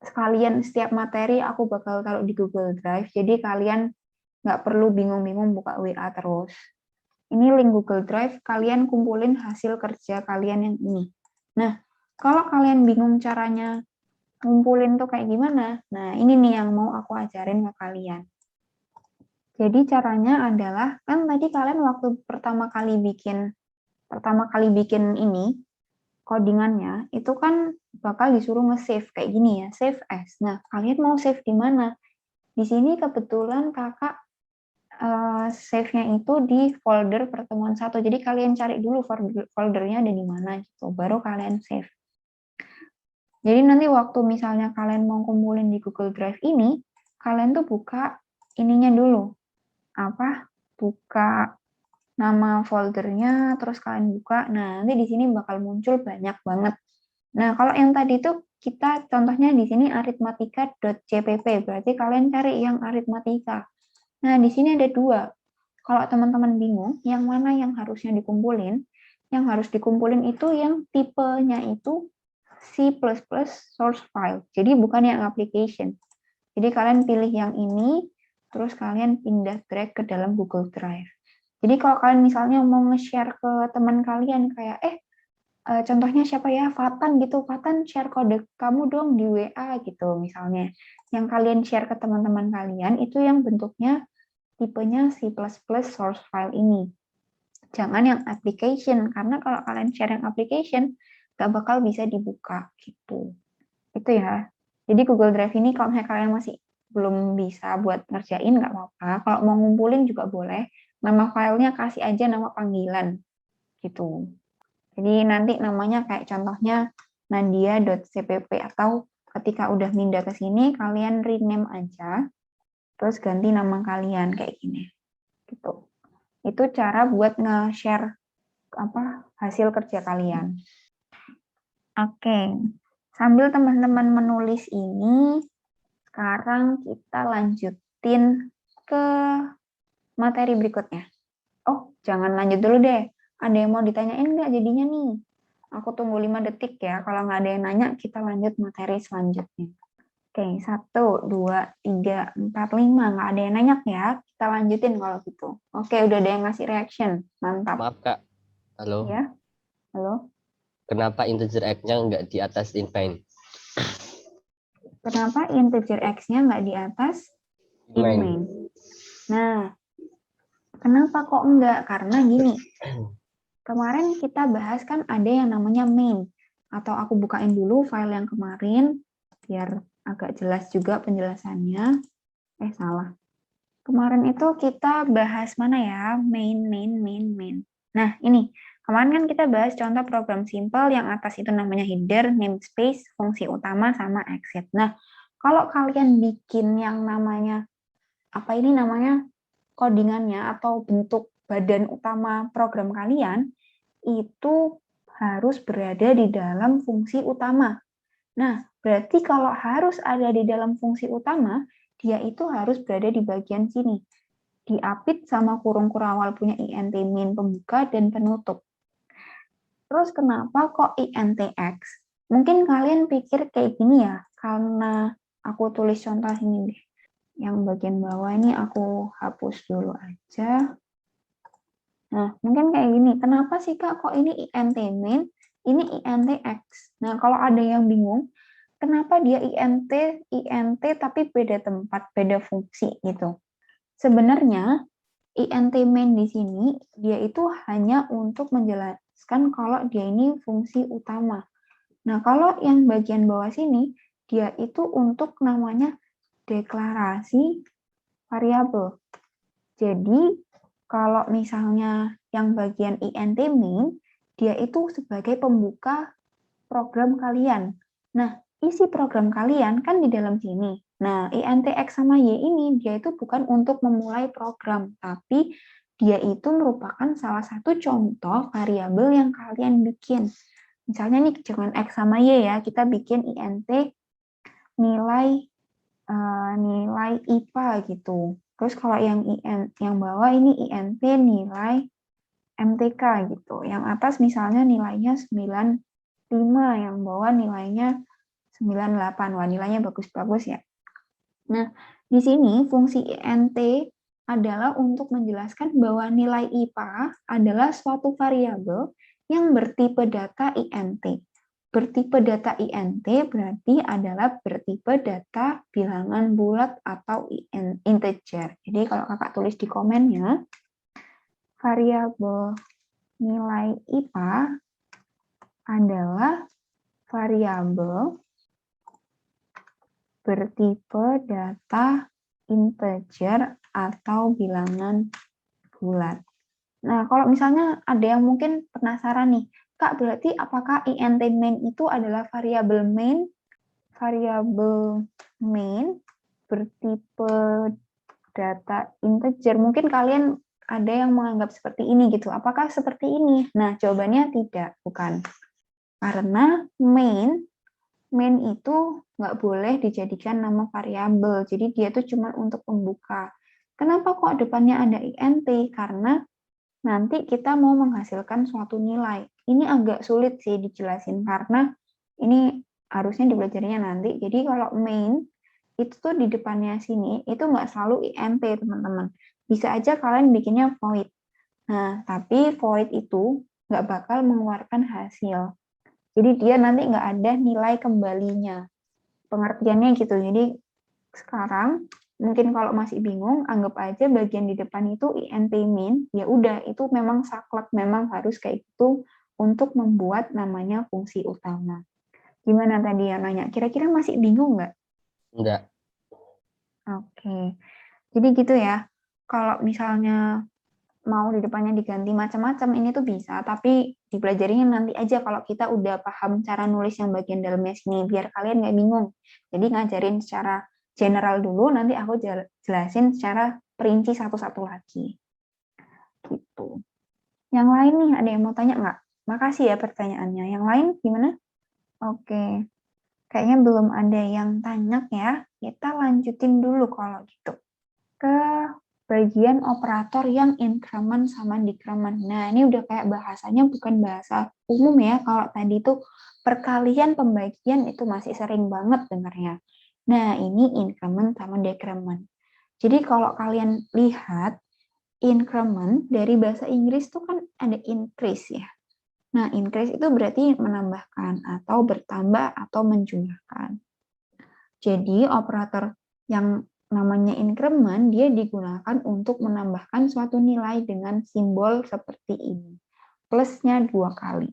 Sekalian setiap materi aku bakal taruh di Google Drive, jadi kalian nggak perlu bingung-bingung buka WA terus. Ini link Google Drive, kalian kumpulin hasil kerja kalian yang ini. Nah, kalau kalian bingung caranya ngumpulin tuh kayak gimana, nah ini nih yang mau aku ajarin ke kalian. Jadi caranya adalah, kan tadi kalian waktu pertama kali bikin ini, codingannya, itu kan bakal disuruh nge-save kayak gini ya, save as. Nah, kalian mau save di mana? Di sini kebetulan kakak save-nya itu di folder pertemuan 1. Jadi kalian cari dulu foldernya ada di mana gitu, baru kalian save. Jadi nanti waktu misalnya kalian mau kumpulin di Google Drive ini, kalian tuh buka ininya dulu. Buka nama foldernya, terus kalian buka. Nah, nanti di sini bakal muncul banyak banget Nah, kalau yang tadi itu kita contohnya di sini aritmatika.cpp, berarti kalian cari yang aritmatika. Nah, di sini ada dua. Kalau teman-teman bingung, yang mana yang harusnya dikumpulin, yang harus dikumpulin itu yang tipenya itu C++ source file. Jadi bukan yang application. Jadi kalian pilih yang ini, terus kalian pindah drag ke dalam Google Drive. Jadi kalau kalian misalnya mau nge-share ke teman kalian kayak, contohnya siapa ya, Fatan gitu, Fatan share kode kamu dong di WA gitu misalnya. Yang kalian share ke teman-teman kalian itu yang bentuknya tipenya C++ source file ini. Jangan yang application, karena kalau kalian share yang application, gak bakal bisa dibuka gitu. Itu ya. Jadi Google Drive ini kalau misalnya kalian masih belum bisa buat ngerjain, nggak apa-apa. Kalau mau ngumpulin juga boleh. Nama filenya kasih aja nama panggilan gitu. Jadi nanti namanya kayak contohnya nadia.cpp atau ketika udah pindah ke sini kalian rename aja terus ganti nama kalian kayak gini. Gitu. Itu cara buat nge-share hasil kerja kalian. Oke. Sambil teman-teman menulis ini, sekarang kita lanjutin ke materi berikutnya. Oh, jangan lanjut dulu deh. Ada yang mau ditanyain nggak jadinya nih? Aku tunggu 5 detik ya. Kalau nggak ada yang nanya, kita lanjut materi selanjutnya. Oke, 1, 2, 3, 4, 5. Nggak ada yang nanya ya. Kita lanjutin kalau gitu. Oke, udah ada yang ngasih reaction. Mantap. Maaf Kak, halo. Ya, halo. Kenapa integer x-nya nggak di atas int main? Kenapa integer x-nya nggak di atas int main? Nah, kenapa kok enggak? Karena gini, kemarin kita bahas kan ada yang namanya main. Atau aku bukain dulu file yang kemarin, biar agak jelas juga penjelasannya. Salah. Kemarin itu kita bahas mana ya? Main. Nah, ini. Kemarin kan kita bahas contoh program simple yang atas itu namanya header, namespace, fungsi utama, sama exit. Nah, kalau kalian bikin yang namanya, codingannya atau bentuk badan utama program kalian, itu harus berada di dalam fungsi utama. Nah, berarti kalau harus ada di dalam fungsi utama, dia itu harus berada di bagian sini. Diapit sama kurung kurawal punya int main pembuka dan penutup. Terus kenapa kok intx? Mungkin kalian pikir kayak gini ya, karena aku tulis contoh ini deh. Yang bagian bawah ini aku hapus dulu aja. Nah, mungkin kayak gini, kenapa sih Kak kok ini int main, ini intx? Nah, kalau ada yang bingung, kenapa dia int tapi beda tempat, beda fungsi gitu. Sebenarnya int main di sini dia itu hanya untuk menjelaskan kalau dia ini fungsi utama. Nah, kalau yang bagian bawah sini dia itu untuk namanya deklarasi variabel. Jadi, kalau misalnya yang bagian int main, dia itu sebagai pembuka program kalian. Nah, isi program kalian kan di dalam sini. Nah, int x sama y ini dia itu bukan untuk memulai program, tapi dia itu merupakan salah satu contoh variabel yang kalian bikin. Misalnya nih dengan x sama y ya, kita bikin int nilai nilai IPA gitu. Terus kalau yang bawah ini int nilai MTK gitu. Yang atas misalnya nilainya 95, yang bawah nilainya 98. Wah, nilainya bagus-bagus ya. Nah, di sini fungsi int adalah untuk menjelaskan bahwa nilai IPA adalah suatu variabel yang bertipe data int. Bertipe data int berarti adalah bertipe data bilangan bulat atau integer. Jadi kalau kakak tulis di komennya, variabel nilai IPA adalah variabel bertipe data integer atau bilangan bulat. Nah, kalau misalnya ada yang mungkin penasaran nih, Kak, berarti apakah int main itu adalah variabel main? Variabel main bertipe data integer. Mungkin kalian ada yang menganggap seperti ini gitu. Apakah seperti ini? Nah, jawabannya tidak, bukan. Karena main itu nggak boleh dijadikan nama variabel. Jadi dia tuh cuma untuk pembuka. Kenapa kok depannya ada int? Karena nanti kita mau menghasilkan suatu nilai. Ini agak sulit sih dijelasin karena ini harusnya dipelajarinya nanti. Jadi kalau main itu tuh di depannya sini itu nggak selalu int, teman-teman. Bisa aja kalian bikinnya void. Nah, tapi void itu nggak bakal mengeluarkan hasil. Jadi dia nanti nggak ada nilai kembalinya. Pengertiannya gitu. Jadi sekarang mungkin kalau masih bingung, anggap aja bagian di depan itu int min, ya udah itu memang saklek, memang harus kayak gitu untuk membuat namanya fungsi utama. Gimana tadi yang nanya? Kira-kira masih bingung nggak? Enggak. Oke. Jadi gitu ya. Kalau misalnya mau di depannya diganti macam-macam, ini tuh bisa, tapi dipelajarinya nanti aja kalau kita udah paham cara nulis yang bagian dalamnya sini, biar kalian nggak bingung. Jadi ngajarin secara general dulu, nanti aku jelasin secara perinci satu-satu lagi. Gitu. Yang lain nih, ada yang mau tanya nggak? Makasih ya pertanyaannya. Yang lain gimana? Oke. Kayaknya belum ada yang tanya ya. Kita lanjutin dulu kalau gitu. Ke bagian operator yang increment sama decrement. Nah, ini udah kayak bahasanya bukan bahasa umum ya. Kalau tadi itu perkalian pembagian itu masih sering banget dengarnya. Nah, ini increment sama decrement. Jadi kalau kalian lihat increment dari bahasa Inggris itu kan ada increase ya. Nah, increase itu berarti menambahkan atau bertambah atau menjumlahkan. Jadi operator yang namanya increment, dia digunakan untuk menambahkan suatu nilai dengan simbol seperti ini. Plusnya 2 kali.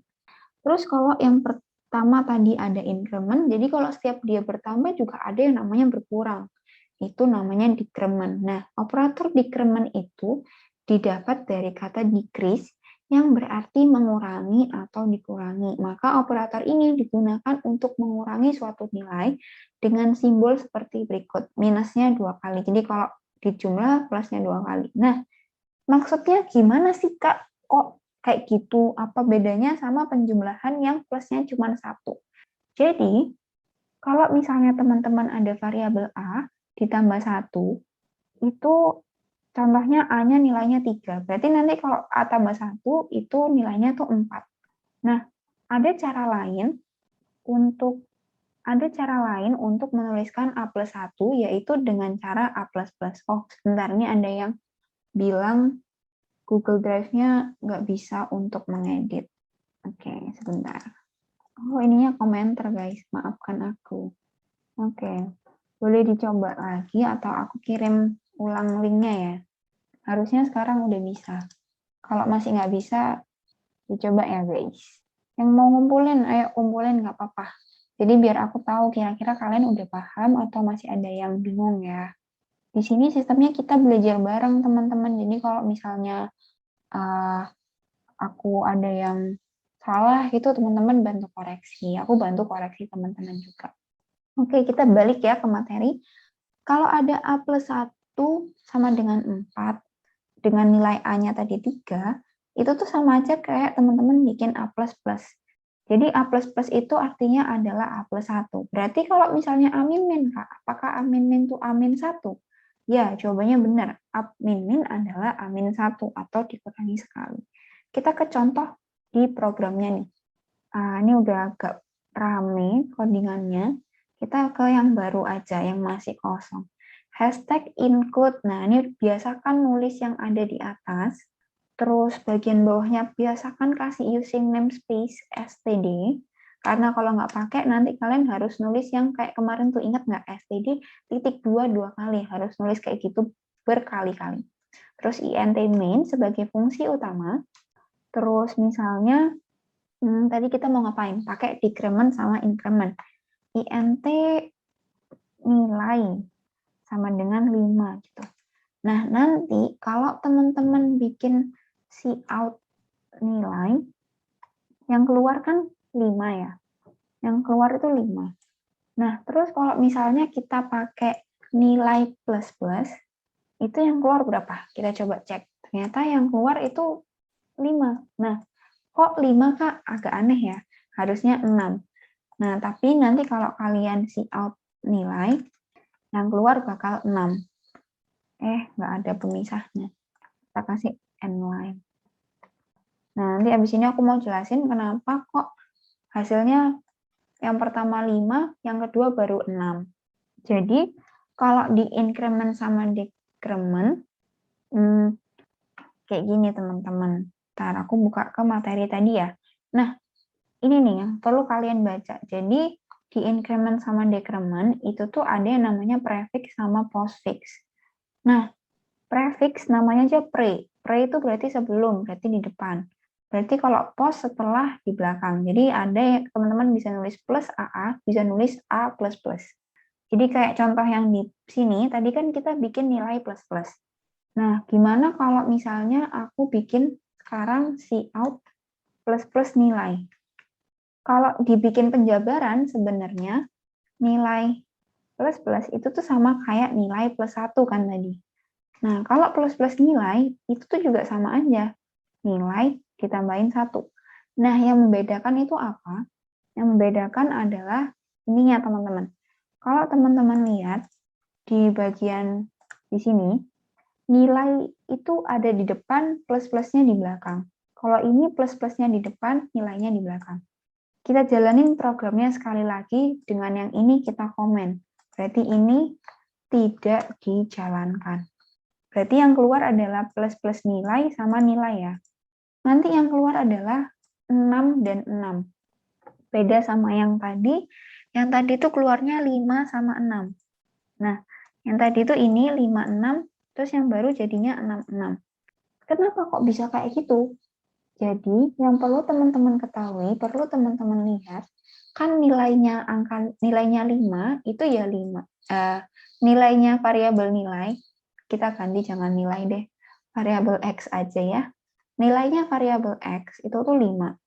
Terus kalau yang pertama tadi ada increment, jadi kalau setiap dia bertambah juga ada yang namanya berkurang. Itu namanya decrement. Nah, operator decrement itu didapat dari kata decrease yang berarti mengurangi atau dikurangi. Maka operator ini digunakan untuk mengurangi suatu nilai dengan simbol seperti berikut. Minusnya 2 kali. Jadi kalau dijumlah plusnya 2 kali. Nah, maksudnya gimana sih Kak? Kok kayak gitu? Apa bedanya sama penjumlahan yang plusnya cuma 1? Jadi, kalau misalnya teman-teman ada variabel A ditambah 1, itu contohnya A-nya nilainya 3. Berarti nanti kalau A tambah 1, itu nilainya tuh 4. Nah, ada cara lain untuk menuliskan A plus 1, yaitu dengan cara A++. Oh, sebentar, ini ada yang bilang Google Drive-nya nggak bisa untuk mengedit. Oke, sebentar. Oh, ininya komentar, guys. Maafkan aku. Oke, boleh dicoba lagi atau aku kirim ulang linknya ya. Harusnya sekarang udah bisa. Kalau masih nggak bisa, dicoba ya guys. Yang mau ngumpulin, ayo kumpulin nggak apa-apa. Jadi biar aku tahu kira-kira kalian udah paham atau masih ada yang bingung ya. Di sini sistemnya kita belajar bareng teman-teman. Jadi kalau misalnya aku ada yang salah gitu, teman-teman bantu koreksi. Aku bantu koreksi teman-teman juga. Oke, kita balik ya ke materi. Kalau ada A plus 1 sama dengan 4, dengan nilai A-nya tadi 3, itu tuh sama aja kayak teman-teman bikin A++. Jadi A++ itu artinya adalah A plus 1. Berarti kalau misalnya A min min, Kak, apakah A min min itu A min 1? Ya, jawabannya benar. A min min adalah A min 1 atau dikurangi sekali. Kita ke contoh di programnya nih. Ini udah agak rame codingannya. Kita ke yang baru aja, yang masih kosong. Hashtag include. Nah, ini biasakan nulis yang ada di atas. Terus bagian bawahnya biasakan kasih using namespace std. Karena kalau nggak pakai, nanti kalian harus nulis yang kayak kemarin tuh, ingat nggak? Std titik 2 kali. Harus nulis kayak gitu berkali-kali. Terus int main sebagai fungsi utama. Terus misalnya, tadi kita mau ngapain? Pakai decrement sama increment. int nilai sama dengan 5 gitu. Nah, nanti kalau teman-teman bikin cout nilai, yang keluar kan 5 ya. Yang keluar itu 5. Nah, terus kalau misalnya kita pakai nilai plus-plus, itu yang keluar berapa? Kita coba cek. Ternyata yang keluar itu 5. Nah, kok 5 Kak? Agak aneh ya. harusnya 6. Nah, tapi nanti kalau kalian see out nilai, yang keluar bakal 6. Nggak ada pemisahnya. Kita kasih n line. Nah, nanti abis ini aku mau jelasin kenapa kok hasilnya yang pertama 5, yang kedua baru 6. Jadi, kalau di increment sama decrement, kayak gini teman-teman. Ntar aku buka ke materi tadi ya. Nah, ini nih yang perlu kalian baca. Jadi, di increment sama decrement, itu tuh ada yang namanya prefix sama postfix. Nah, prefix namanya aja pre. Pre itu berarti sebelum, berarti di depan. Berarti kalau post setelah di belakang. Jadi ada yang teman-teman bisa nulis plus AA, bisa nulis A++. Jadi kayak contoh yang di sini, tadi kan kita bikin nilai plus-plus. Nah, gimana kalau misalnya aku bikin sekarang cout plus-plus nilai? Kalau dibikin penjabaran, sebenarnya nilai plus-plus itu tuh sama kayak nilai plus 1 kan tadi. Nah, kalau plus-plus nilai, itu tuh juga sama aja. Nilai ditambahin 1. Nah, yang membedakan itu apa? Yang membedakan adalah ininya, teman-teman. Kalau teman-teman lihat di bagian di sini, nilai itu ada di depan, plus-plusnya di belakang. Kalau ini plus-plusnya di depan, nilainya di belakang. Kita jalanin programnya sekali lagi, dengan yang ini kita komen. Berarti ini tidak dijalankan. Berarti yang keluar adalah plus-plus nilai sama nilai ya. Nanti yang keluar adalah 6 dan 6. Beda sama yang tadi itu keluarnya 5 sama 6. Nah, yang tadi itu ini 5, 6, terus yang baru jadinya 6, 6. Kenapa kok bisa kayak gitu? Jadi, yang perlu teman-teman ketahui, perlu teman-teman lihat, kan nilainya 5 itu ya 5. Nilainya variabel nilai, kita ganti jangan nilai deh, variabel X aja ya. Nilainya variabel X itu tuh 5.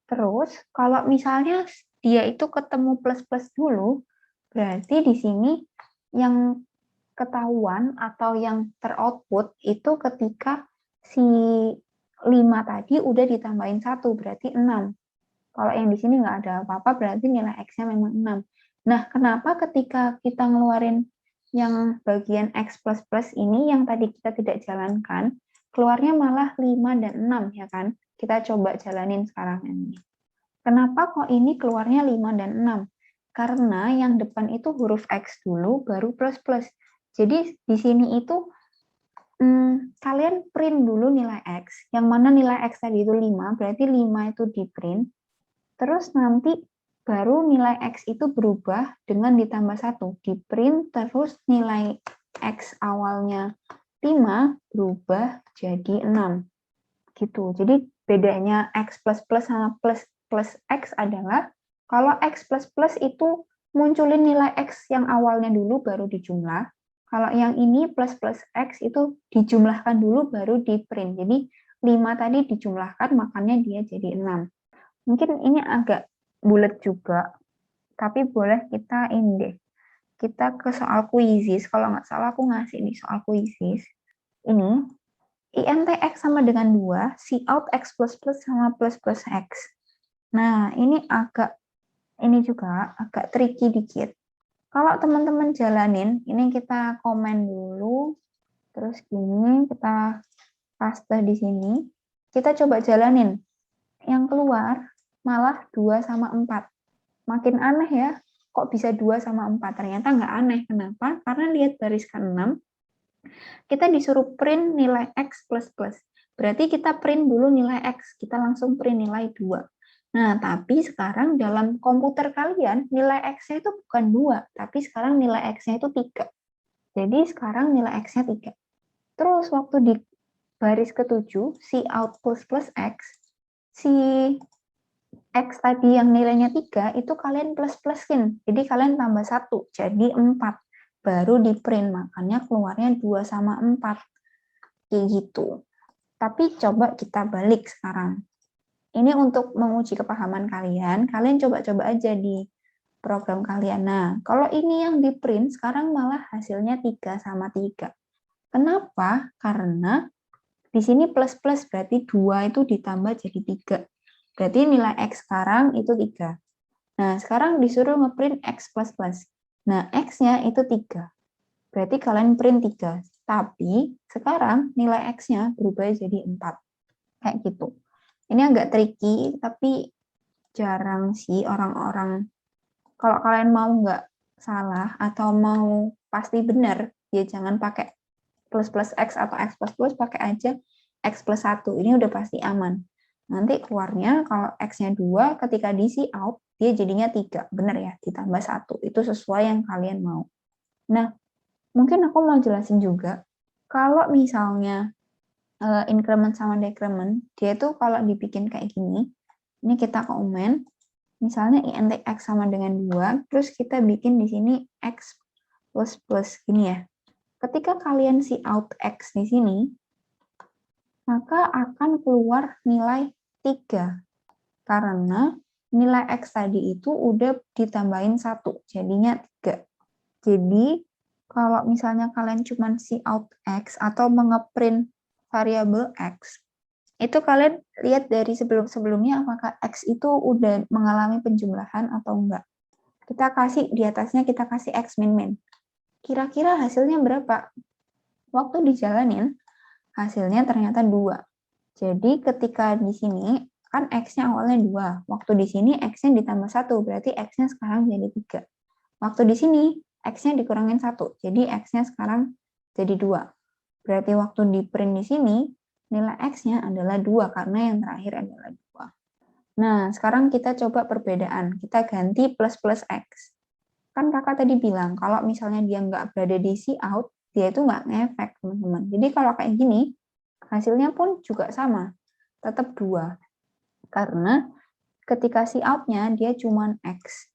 Terus, kalau misalnya dia itu ketemu plus-plus dulu, berarti di sini yang ketahuan atau yang teroutput itu ketika si 5 tadi udah ditambahin 1, berarti 6. Kalau yang di sini nggak ada apa-apa, berarti nilai X-nya memang 6. Nah, kenapa ketika kita ngeluarin yang bagian X++ ini, yang tadi kita tidak jalankan, keluarnya malah 5 dan 6, ya kan? Kita coba jalanin sekarang ini. Kenapa kok ini keluarnya 5 dan 6? Karena yang depan itu huruf X dulu, baru plus-plus. Jadi, di sini itu kalian print dulu nilai X, yang mana nilai X tadi itu 5, berarti 5 itu di print, terus nanti baru nilai X itu berubah dengan ditambah 1, di print, terus nilai X awalnya 5 berubah jadi 6. Gitu. Jadi bedanya X++ sama plus X adalah, kalau X++ itu munculin nilai X yang awalnya dulu baru dijumlah, kalau yang ini plus X itu dijumlahkan dulu baru di print. Jadi 5 tadi dijumlahkan, makanya dia jadi 6. Mungkin ini agak bulat juga, tapi boleh kita ini deh. Kita ke soal kuisis. Kalau nggak salah aku ngasih nih soal kuisis. Ini, int X sama dengan 2, cout X++ sama plus X. Nah, ini juga agak tricky dikit. Kalau teman-teman jalanin, ini kita komen dulu, terus gini, kita paste di sini, kita coba jalanin. Yang keluar malah 2 sama 4. Makin aneh ya, kok bisa 2 sama 4? Ternyata nggak aneh. Kenapa? Karena lihat baris ke-6, kita disuruh print nilai X++. Berarti kita print dulu nilai X, kita langsung print nilai 2. Nah, tapi sekarang dalam komputer kalian, nilai X-nya itu bukan 2, tapi sekarang nilai X-nya itu 3. Jadi sekarang nilai X-nya 3. Terus waktu di baris ke-7, cout plus X, si X tadi yang nilainya 3, itu kalian plus-plusin. Jadi kalian tambah 1, jadi 4. Baru di print, makanya keluarnya 2 sama 4. Kayak gitu. Tapi coba kita balik sekarang. Ini untuk menguji kepahaman kalian coba-coba aja di program kalian. Nah, kalau ini yang di print, sekarang malah hasilnya 3 sama 3. Kenapa? Karena di sini plus-plus, berarti 2 itu ditambah jadi 3. Berarti nilai X sekarang itu 3. Nah, sekarang disuruh ngeprint X++. Nah, X-nya itu 3. Berarti kalian print 3. Tapi sekarang nilai X-nya berubah jadi 4. Kayak gitu. Ini agak tricky, tapi jarang sih orang-orang. Kalau kalian mau nggak salah atau mau pasti benar, ya jangan pakai plus plus X atau X plus plus, pakai aja X plus 1. Ini udah pasti aman. Nanti keluarnya kalau X-nya 2, ketika diisi out, dia jadinya 3. Benar ya, ditambah 1. Itu sesuai yang kalian mau. Nah, mungkin aku mau jelasin juga, kalau misalnya increment sama decrement, dia itu kalau dibikin kayak gini, ini kita komen, misalnya int X sama dengan 2, terus kita bikin di sini X plus plus gini ya. Ketika kalian see out X di sini, maka akan keluar nilai 3. Karena nilai X tadi itu udah ditambahin 1, jadinya 3. Jadi, kalau misalnya kalian cuma see out X atau mengeprint variabel X, itu kalian lihat dari sebelum-sebelumnya apakah X itu udah mengalami penjumlahan atau enggak. Kita kasih di atasnya, kita kasih X min-min. Kira-kira hasilnya berapa? Waktu dijalanin, hasilnya ternyata 2. Jadi ketika di sini, kan X-nya awalnya 2. Waktu di sini X-nya ditambah 1, berarti X-nya sekarang jadi 3. Waktu di sini, X-nya dikurangin 1, jadi X-nya sekarang jadi 2. Berarti waktu di print di sini, nilai X-nya adalah 2, karena yang terakhir adalah 2. Nah, sekarang kita coba perbedaan. Kita ganti plus plus X. Kan kakak tadi bilang, kalau misalnya dia nggak berada di see out, dia itu nggak ngefek, teman-teman. Jadi kalau kayak gini, hasilnya pun juga sama, tetap 2. Karena ketika see out-nya, dia cuma X.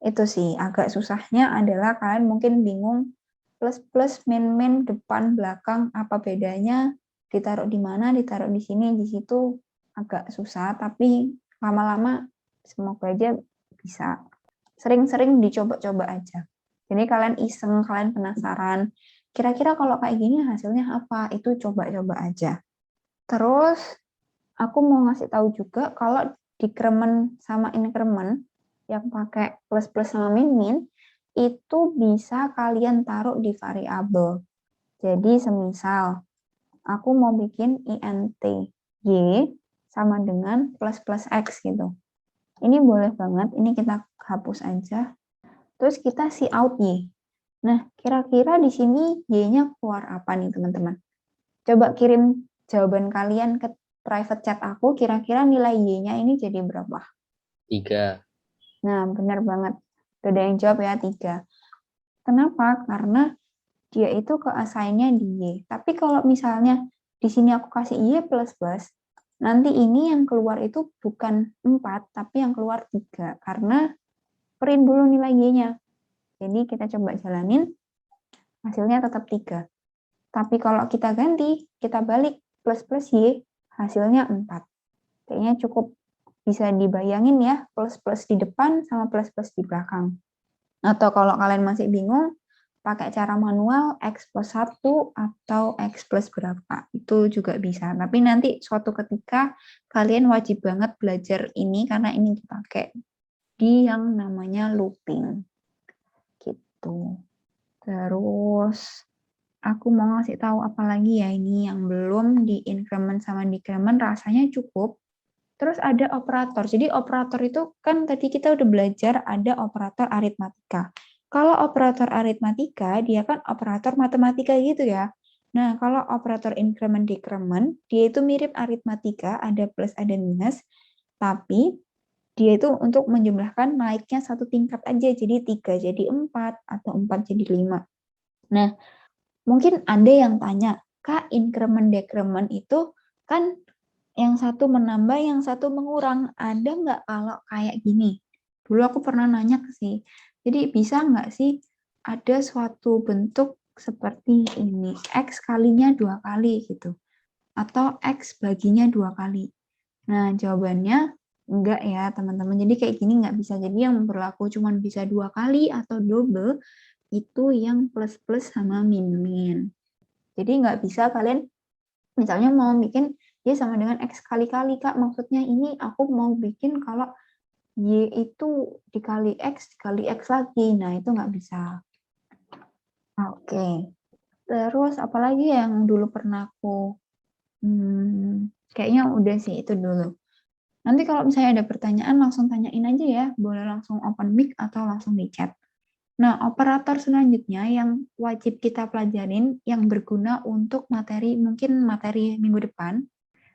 Itu sih, agak susahnya adalah kalian mungkin bingung, plus plus min min depan belakang apa bedanya, ditaruh di mana, ditaruh di sini, di situ agak susah, tapi lama-lama semoga aja bisa. Sering-sering dicoba-coba aja. Jadi kalian iseng, kalian penasaran, kira-kira kalau kayak gini hasilnya apa, itu coba-coba aja. Terus aku mau ngasih tahu juga kalau decrement sama increment yang pakai plus plus sama min min itu bisa kalian taruh di variabel. Jadi semisal aku mau bikin int y sama dengan plus plus x gitu. Ini boleh banget, ini kita hapus aja. Terus kita see out y. Nah, kira-kira di sini y-nya keluar apa nih teman-teman? Coba kirim jawaban kalian ke private chat aku, kira-kira nilai y-nya ini jadi berapa? 3. Nah, benar banget. Udah ada yang jawab ya, 3. Kenapa? Karena dia itu ke assign-nya di y. Tapi kalau misalnya di sini aku kasih y plus plus, nanti ini yang keluar itu bukan 4, tapi yang keluar 3. Karena print dulu nilai y-nya. Jadi kita coba jalanin, hasilnya tetap 3. Tapi kalau kita ganti, kita balik plus plus y, hasilnya 4. Kayaknya cukup bisa dibayangin ya, plus plus di depan sama plus plus di belakang. Atau kalau kalian masih bingung, pakai cara manual X plus 1 atau X plus berapa. Itu juga bisa. Tapi nanti suatu ketika kalian wajib banget belajar ini karena ini dipakai di yang namanya looping. Gitu. Terus aku mau ngasih tahu apa lagi ya ini yang belum di increment sama decrement rasanya cukup. Terus ada operator. Jadi operator itu kan tadi kita udah belajar ada operator aritmatika. Kalau operator aritmatika, dia kan operator matematika gitu ya. Nah, kalau operator increment decrement, dia itu mirip aritmatika, ada plus, ada minus, tapi dia itu untuk menjumlahkan naiknya satu tingkat aja, jadi 3 jadi 4, atau 4 jadi 5. Nah, mungkin ada yang tanya, Kak, increment decrement itu kan yang satu menambah, yang satu mengurang. Ada nggak kalau kayak gini? Dulu aku pernah nanya sih. Jadi bisa nggak sih ada suatu bentuk seperti ini, X kalinya 2 kali gitu. Atau X baginya 2 kali. Nah, jawabannya enggak ya teman-teman. Jadi kayak gini nggak bisa. Jadi yang berlaku cuma bisa 2 kali atau double, itu yang plus-plus sama min-min. Jadi nggak bisa kalian misalnya mau bikin Y sama dengan X kali-kali, Kak. Maksudnya ini aku mau bikin kalau Y itu dikali X lagi. Nah, itu nggak bisa. Oke. Terus apalagi yang dulu pernah aku kayaknya udah sih itu dulu. Nanti kalau misalnya ada pertanyaan langsung tanyain aja ya, boleh langsung open mic atau langsung di chat. Nah, operator selanjutnya yang wajib kita pelajarin yang berguna untuk materi mungkin materi minggu depan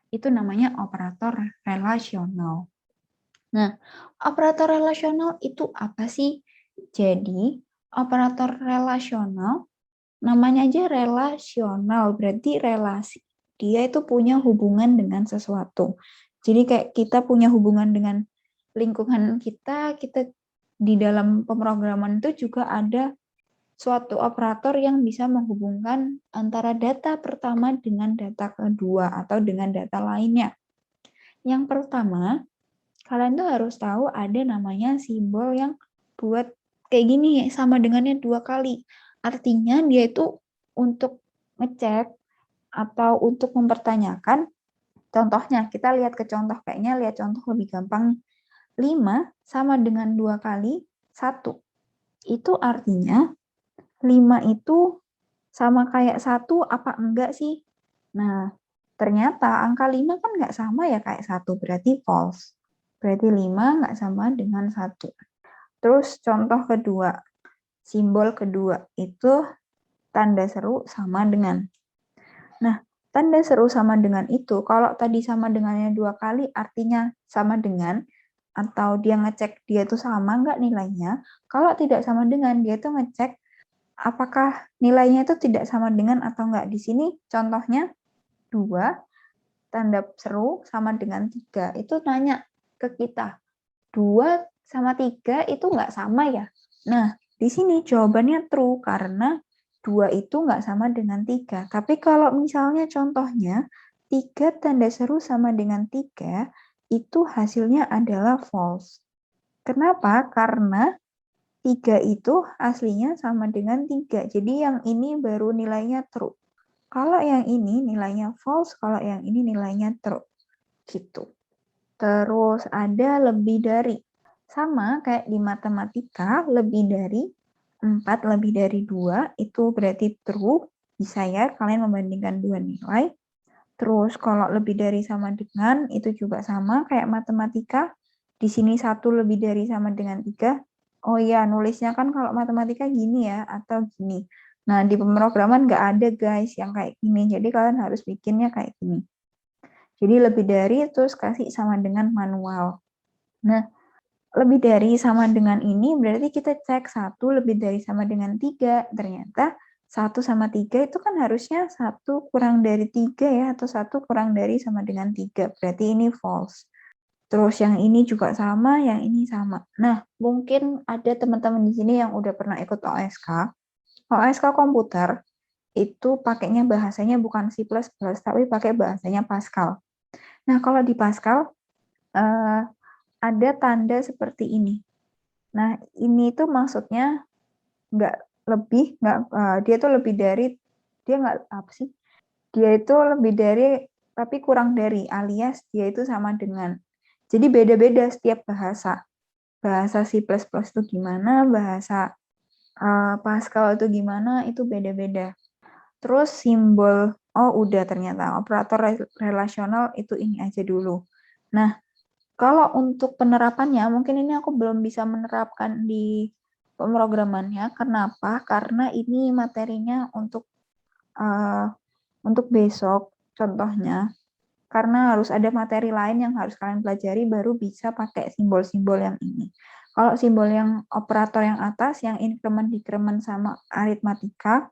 itu namanya operator relasional. Nah, operator relasional itu apa sih? Jadi, operator relasional namanya aja relasional, berarti relasi. Dia itu punya hubungan dengan sesuatu. Jadi kayak kita punya hubungan dengan lingkungan kita di dalam pemrograman itu juga ada suatu operator yang bisa menghubungkan antara data pertama dengan data kedua atau dengan data lainnya. Yang pertama, kalian tuh harus tahu ada namanya simbol yang buat kayak gini sama dengannya 2 kali. Artinya dia itu untuk ngecek atau untuk mempertanyakan. Contohnya, kita lihat ke contoh, kayaknya lihat contoh lebih gampang. 5 sama dengan 2 kali 1. Itu artinya 5 itu sama kayak 1 apa enggak sih? Nah, ternyata angka 5 kan nggak sama ya kayak 1, berarti false. Berarti 5 nggak sama dengan 1. Terus contoh kedua, simbol kedua itu tanda seru sama dengan. Nah, tanda seru sama dengan itu, kalau tadi sama dengannya 2 kali artinya sama dengan, atau dia ngecek dia itu sama nggak nilainya. Kalau tidak sama dengan, dia itu ngecek apakah nilainya itu tidak sama dengan atau enggak. Di sini contohnya 2, tanda seru sama dengan 3. Itu nanya ke kita, 2 sama 3 itu enggak sama ya? Nah, di sini jawabannya true karena 2 itu enggak sama dengan 3. Tapi kalau misalnya contohnya 3 tanda seru sama dengan 3, itu hasilnya adalah false. Kenapa? Karena 3 itu aslinya sama dengan 3. Jadi yang ini baru nilainya true. Kalau yang ini nilainya false, kalau yang ini nilainya true. Gitu. Terus ada lebih dari. Sama kayak di matematika, lebih dari 4, lebih dari 2, itu berarti true. Bisa ya, kalian membandingkan dua nilai. Terus kalau lebih dari sama dengan, itu juga sama kayak matematika. Di sini 1 lebih dari sama dengan 3. Oh iya, nulisnya kan kalau matematika gini ya, atau gini. Nah, di pemrograman nggak ada guys yang kayak gini. Jadi kalian harus bikinnya kayak gini. Jadi lebih dari terus kasih sama dengan manual. Nah, lebih dari sama dengan ini berarti kita cek 1 lebih dari sama dengan 3. Ternyata 1 sama 3 itu kan harusnya 1 kurang dari 3 ya, atau 1 kurang dari sama dengan 3. Berarti ini false. Terus yang ini juga sama, yang ini sama. Nah, mungkin ada teman-teman di sini yang udah pernah ikut OSK. OSK komputer itu pakainya bahasanya bukan C++, tapi pakai bahasanya Pascal. Nah, kalau di Pascal ada tanda seperti ini. Nah, ini itu maksudnya nggak lebih, dia itu lebih dari, dia nggak apa sih? Dia itu lebih dari, tapi kurang dari, alias dia itu sama dengan. Jadi beda-beda setiap bahasa. Bahasa C++ itu gimana, bahasa Pascal itu gimana, itu beda-beda. Terus simbol, oh udah ternyata, operator relasional itu ini aja dulu. Nah, kalau untuk penerapannya, mungkin ini aku belum bisa menerapkan di pemrogramannya. Kenapa? Karena ini materinya untuk besok, contohnya. Karena harus ada materi lain yang harus kalian pelajari, baru bisa pakai simbol-simbol yang ini. Kalau simbol yang operator yang atas, yang increment, decrement, sama aritmatika,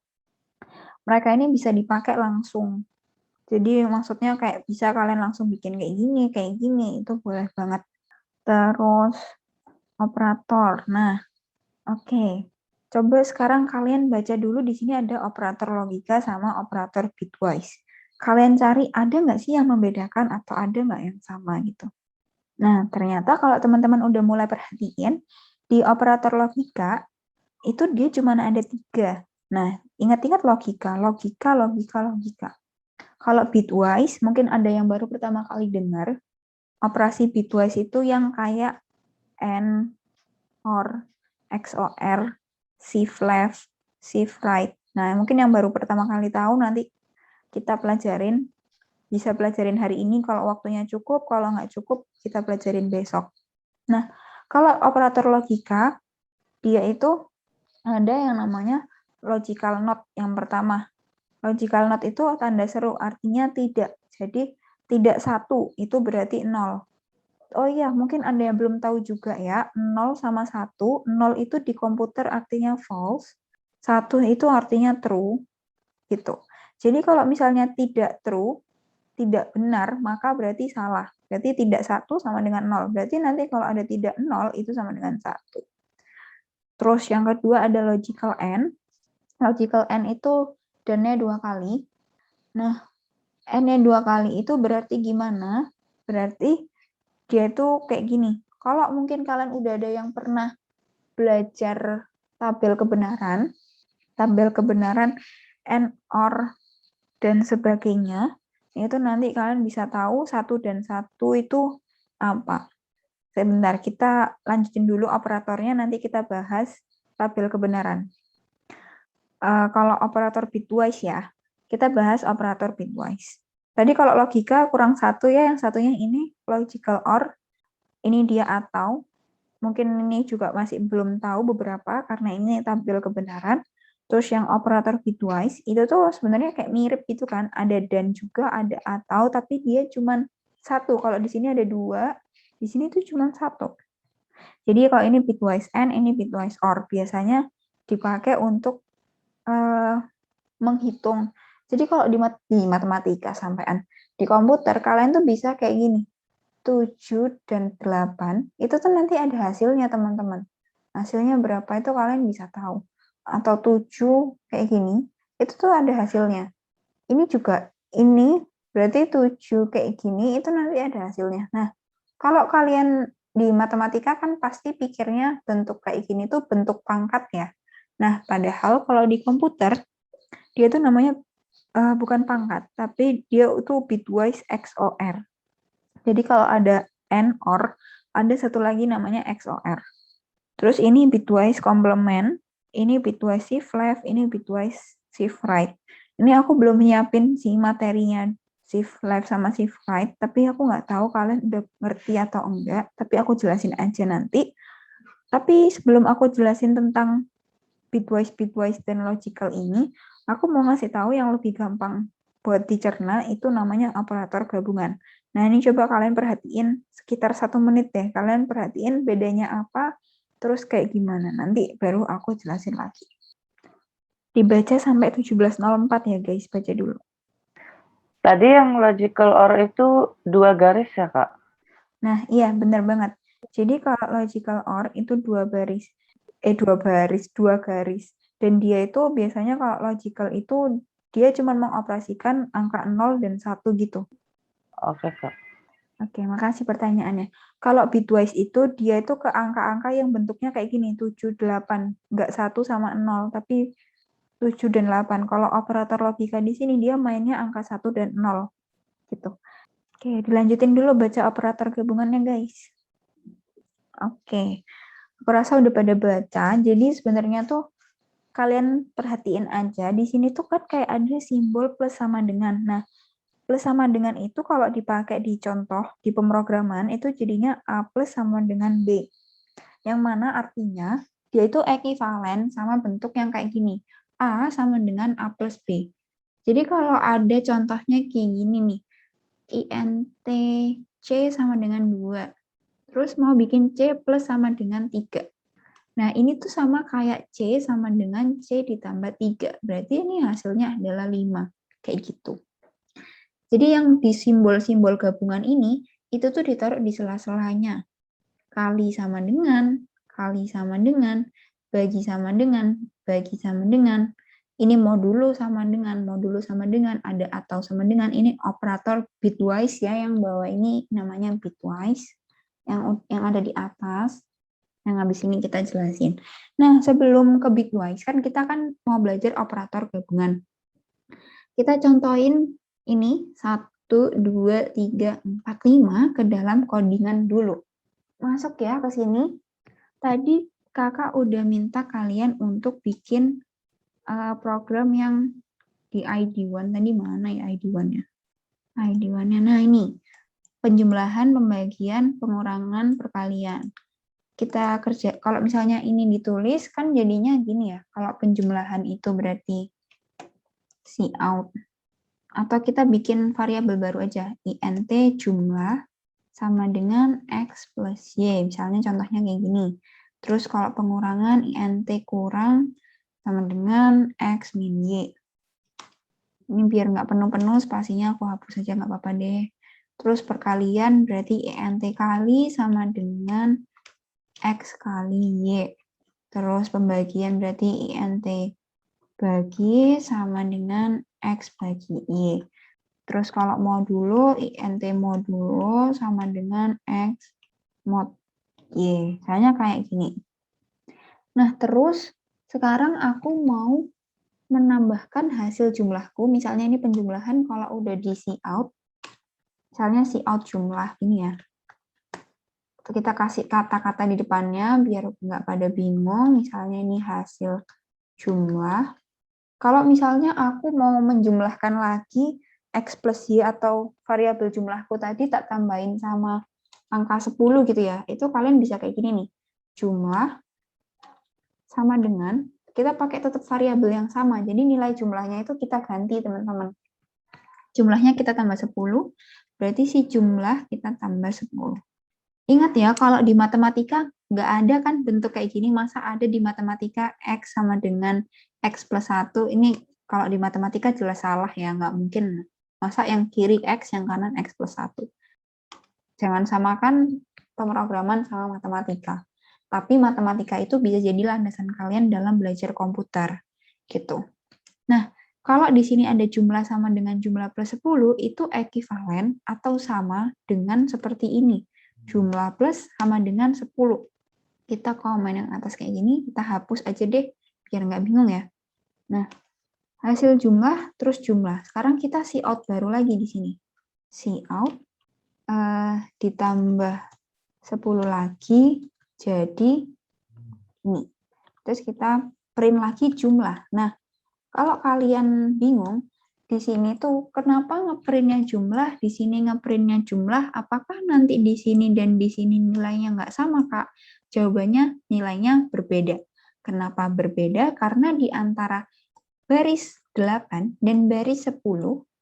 mereka ini bisa dipakai langsung. Jadi maksudnya kayak bisa kalian langsung bikin kayak gini, itu boleh banget. Terus operator. Nah, oke. Coba sekarang kalian baca dulu di sini ada operator logika sama operator bitwise. Kalian cari ada nggak sih yang membedakan atau ada nggak yang sama gitu. Nah, ternyata kalau teman-teman udah mulai perhatiin, di operator logika itu dia cuma ada 3. Nah, ingat-ingat logika. Kalau bitwise, mungkin ada yang baru pertama kali dengar, operasi bitwise itu yang kayak AND, OR, XOR, shift left, shift right. Nah, mungkin yang baru pertama kali tahu nanti kita pelajarin, bisa pelajarin hari ini kalau waktunya cukup, kalau nggak cukup kita pelajarin besok. Nah, kalau operator logika, dia itu ada yang namanya logical not yang pertama. Logical not itu tanda seru, artinya tidak. Jadi tidak satu, itu berarti 0. Oh iya, mungkin Anda yang belum tahu juga ya, 0 sama 1, 0 itu di komputer artinya false, 1 itu artinya true, gitu. Jadi kalau misalnya tidak true, tidak benar, maka berarti salah. Berarti tidak 1 sama dengan 0. Berarti nanti kalau ada tidak 0, itu sama dengan 1. Terus yang kedua ada logical AND. Logical AND itu dan-nya 2 kali. Nah, N-nya 2 kali itu berarti gimana? Berarti dia itu kayak gini. Kalau mungkin kalian udah ada yang pernah belajar tabel kebenaran and or dan sebagainya, itu nanti kalian bisa tahu 1 dan 1 itu apa. Sebentar, kita lanjutin dulu operatornya, nanti kita bahas tabel kebenaran. Kalau operator bitwise ya, kita bahas operator bitwise. Tadi kalau logika kurang satu ya, yang satunya ini logical OR, ini dia atau, mungkin ini juga masih belum tahu beberapa karena ini tabel kebenaran. Terus yang operator bitwise itu tuh sebenarnya kayak mirip gitu kan, ada dan juga ada atau, tapi dia cuma satu. Kalau di sini ada 2, di sini tuh cuma satu. Jadi kalau ini bitwise AND, ini bitwise OR, biasanya dipakai untuk menghitung. Jadi kalau di matematika sampean di komputer, kalian tuh bisa kayak gini. 7 dan 8, itu tuh nanti ada hasilnya, teman-teman. Hasilnya berapa itu kalian bisa tahu. Atau 7 kayak gini, itu tuh ada hasilnya. Ini juga, ini berarti 7 kayak gini, itu nanti ada hasilnya. Nah, kalau kalian di matematika kan pasti pikirnya bentuk kayak gini tuh bentuk pangkat ya. Nah, padahal kalau di komputer, dia itu namanya bukan pangkat, tapi dia itu bitwise XOR. Jadi kalau ada AND OR, ada satu lagi namanya XOR. Terus ini bitwise complement, ini bitwise shift left, ini bitwise shift right. Ini aku belum nyiapin sih materinya shift left sama shift right, tapi aku nggak tahu kalian udah ngerti atau enggak, tapi aku jelasin aja nanti. Tapi sebelum aku jelasin tentang bitwise dan logical ini, aku mau ngasih tahu yang lebih gampang buat dicerna, itu namanya operator gabungan. Nah, ini coba kalian perhatiin sekitar 1 menit deh. Kalian perhatiin bedanya apa, terus kayak gimana. Nanti baru aku jelasin lagi. Dibaca sampai 17.04 ya guys, baca dulu. Tadi yang logical OR itu 2 garis ya, Kak? Nah, iya benar banget. Jadi kalau logical OR itu 2 garis. Dan dia itu biasanya kalau logical itu dia cuma mengoperasikan angka 0 dan 1 gitu. Oke, Kak. Oke, makasih pertanyaannya. Kalau bitwise itu dia itu ke angka-angka yang bentuknya kayak gini, 7, 8. Nggak 1 sama 0, tapi 7 dan 8. Kalau operator logika di sini dia mainnya angka 1 dan 0. Gitu. Oke, dilanjutin dulu baca operator gabungannya guys. Oke, aku rasa udah pada baca. Jadi sebenarnya tuh kalian perhatiin aja, di sini tuh kan kayak ada simbol plus sama dengan. Nah, plus sama dengan itu kalau dipakai di contoh, di pemrograman, itu jadinya A plus sama dengan B. Yang mana artinya, dia itu ekivalen sama bentuk yang kayak gini. A sama dengan A plus B. Jadi kalau ada contohnya kayak gini nih, INT C sama dengan 2. Terus mau bikin C plus sama dengan 3. Nah, ini tuh sama kayak C sama dengan C ditambah 3. Berarti ini hasilnya adalah 5. Kayak gitu. Jadi yang di simbol-simbol gabungan ini, itu tuh ditaruh di sela-selanya. Kali sama dengan, kali sama dengan, bagi sama dengan, bagi sama dengan. Ini modulo sama dengan, ada atau sama dengan. Ini operator bitwise ya, yang bawah ini namanya bitwise. Yang ada di atas. Yang habis ini kita jelasin. Nah, sebelum ke bitwise, kan kita kan mau belajar operator gabungan. Kita contohin ini 1, 2, 3, 4, 5 ke dalam codingan dulu. Masuk ya ke sini. Tadi kakak udah minta kalian untuk bikin program yang di ID1. Tadi mana ya ID1-nya? ID1-nya, nah ini. Penjumlahan, pembagian, pengurangan, perkalian. Kita kerja, kalau misalnya ini ditulis, kan jadinya gini ya. Kalau penjumlahan itu berarti cout. Atau kita bikin variabel baru aja, int jumlah sama dengan x plus y. Misalnya contohnya kayak gini. Terus kalau pengurangan, int kurang sama dengan x min y. Ini biar nggak penuh-penuh, spasinya aku hapus aja, nggak apa-apa deh. Terus perkalian berarti int kali sama dengan x kali y. Terus pembagian berarti int bagi sama dengan x bagi y. Terus kalau modulo, int modulo sama dengan x mod y. Misalnya kayak gini. Nah, terus sekarang aku mau menambahkan hasil jumlahku. Misalnya ini penjumlahan kalau udah di cout. Misalnya cout jumlah ini ya. Kita kasih kata-kata di depannya biar nggak pada bingung. Misalnya ini hasil jumlah. Kalau misalnya aku mau menjumlahkan lagi x plus y atau variabel jumlahku tadi tak tambahin sama angka 10 gitu ya, itu kalian bisa kayak gini nih. Jumlah sama dengan, kita pakai tetap variabel yang sama, jadi nilai jumlahnya itu kita ganti teman-teman. Jumlahnya kita tambah 10, berarti si jumlah kita tambah 10. Ingat ya, kalau di matematika nggak ada kan bentuk kayak gini, masa ada di matematika X sama dengan X plus 1, ini kalau di matematika jelas salah ya, nggak mungkin. Masa yang kiri X, yang kanan X plus 1. Jangan samakan pemrograman sama matematika. Tapi matematika itu bisa jadi landasan kalian dalam belajar komputer. Gitu. Nah, kalau di sini ada jumlah sama dengan jumlah plus 10, itu ekivalen atau sama dengan seperti ini. Jumlah plus sama dengan 10. Kita komen yang atas kayak gini, kita hapus aja deh, biar nggak bingung ya. Nah, hasil jumlah, terus jumlah. Sekarang kita cout baru lagi di sini. Cout ditambah 10 lagi, jadi ini. Terus kita print lagi jumlah. Nah, kalau kalian bingung, di sini tuh kenapa ngeprintnya jumlah, di sini ngeprintnya jumlah, apakah nanti di sini dan di sini nilainya nggak sama, Kak? Jawabannya nilainya berbeda. Kenapa berbeda? Karena di antara baris 8 dan baris 10,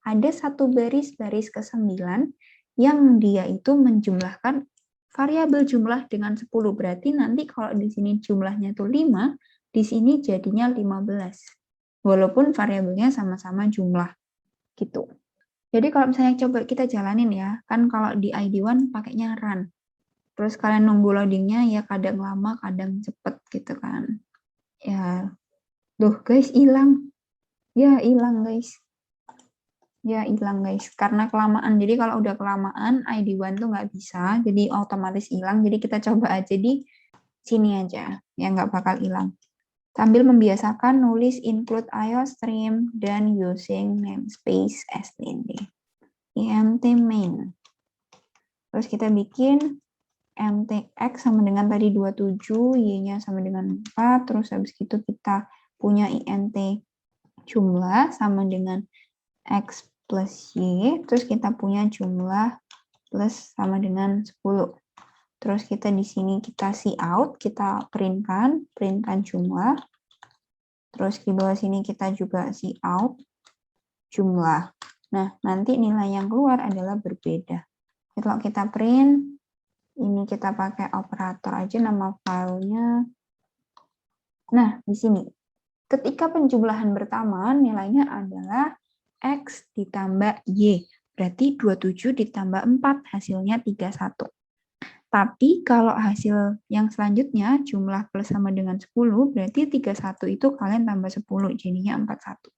ada satu baris ke-9 yang dia itu menjumlahkan variabel jumlah dengan 10. Berarti nanti kalau di sini jumlahnya tuh 5, di sini jadinya 15. Walaupun variabelnya sama-sama jumlah. Gitu. Jadi kalau misalnya coba kita jalanin ya, kan kalau di ID1 pakainya run. Terus kalian nunggu loadingnya ya kadang lama, kadang cepet gitu kan. Ya, duh guys hilang. Ya hilang guys. Ya hilang guys, karena kelamaan. Jadi kalau udah kelamaan, ID1 tuh nggak bisa, jadi otomatis hilang. Jadi kita coba aja di sini aja, ya nggak bakal hilang. Sambil membiasakan nulis include IOStream dan using namespace std. int main. Terus kita bikin mtx sama dengan tadi 27, y-nya sama dengan 4, terus habis itu kita punya int jumlah sama dengan x plus y, terus kita punya jumlah plus sama dengan 10. Terus kita di sini kita cout, kita printkan jumlah. Terus di bawah sini kita juga cout jumlah. Nah, nanti nilai yang keluar adalah berbeda. Kalau kita print, ini kita pakai operator aja nama filenya. Nah, di sini. Ketika penjumlahan bersamaan, nilainya adalah X ditambah Y. Berarti 27 ditambah 4, hasilnya 31. Tapi kalau hasil yang selanjutnya, jumlah plus sama dengan 10, berarti 31 itu kalian tambah 10, jadinya 41.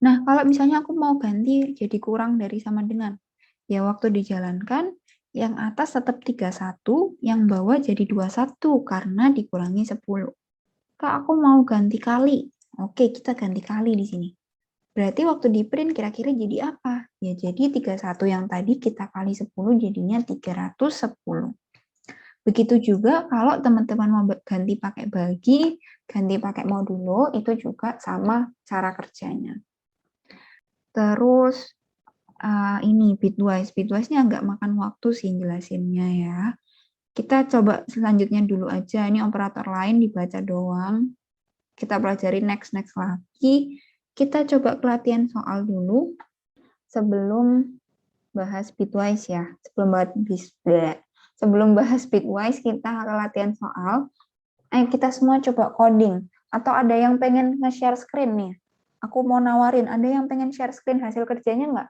Nah, kalau misalnya aku mau ganti jadi kurang dari sama dengan, ya waktu dijalankan, yang atas tetap 31, yang bawah jadi 21, karena dikurangi 10. Kak, aku mau ganti kali. Oke, kita ganti kali di sini. Berarti waktu di print kira-kira jadi apa? Ya jadi 31 yang tadi kita kali 10 jadinya 310. Begitu juga kalau teman-teman mau ganti pakai bagi, ganti pakai modulo, itu juga sama cara kerjanya. Terus ini bitwise. Bitwise-nya agak makan waktu sih jelasinnya ya. Kita coba selanjutnya dulu aja. Ini operator lain dibaca doang. Kita pelajari next lagi. Kita coba pelatihan soal dulu sebelum bahas bitwise ya. Sebelum bahas bitwise kita latihan soal. Kita semua coba coding. Atau ada yang pengen nge-share screen nih? Aku mau nawarin, ada yang pengen share screen hasil kerjanya nggak?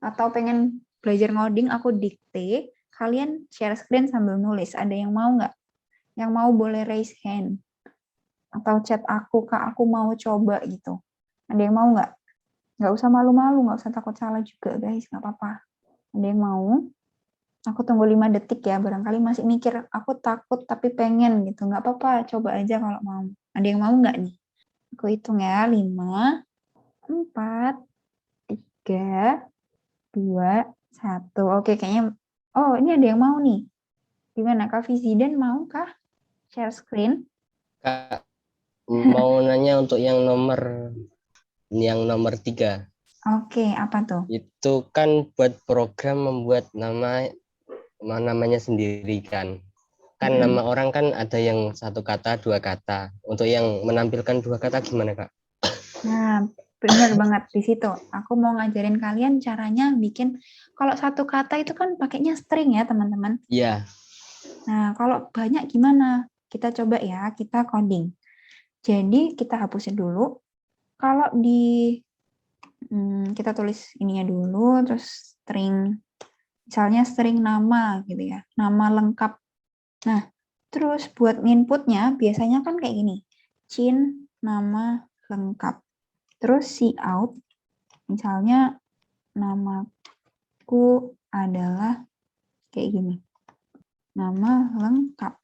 Atau pengen belajar ngoding, aku dikte, kalian share screen sambil nulis. Ada yang mau nggak? Yang mau boleh raise hand. Atau chat aku, Kak, aku mau coba gitu. Ada yang mau nggak? Nggak usah malu-malu, nggak usah takut salah juga, guys. Nggak apa-apa. Ada yang mau? Aku tunggu 5 detik ya, barangkali masih mikir, aku takut tapi pengen gitu. Nggak apa-apa, coba aja kalau mau. Ada yang mau nggak nih? Aku hitung ya, 5, 4, 3, 2, 1. Oke, kayaknya, oh ini ada yang mau nih. Gimana, Kak Fizidan mau kah share screen? Kak, mau nanya untuk yang nomor 3. Oke, apa tuh? Itu kan buat program membuat namanya sendiri kan. Kan nama orang kan ada yang 1 kata, 2 kata. Untuk yang menampilkan 2 kata gimana, Kak? Nah, bener banget di situ. Aku mau ngajarin kalian caranya bikin, kalau 1 kata itu kan pakainya string ya, teman-teman. Iya. Nah, kalau banyak gimana? Kita coba ya, kita coding. Jadi, kita hapusin dulu. Kalau kita tulis ininya dulu, terus string, misalnya string nama gitu ya, nama lengkap. Nah, terus buat inputnya biasanya kan kayak gini, Cin, nama lengkap. Terus cout, misalnya namaku adalah kayak gini, nama lengkap.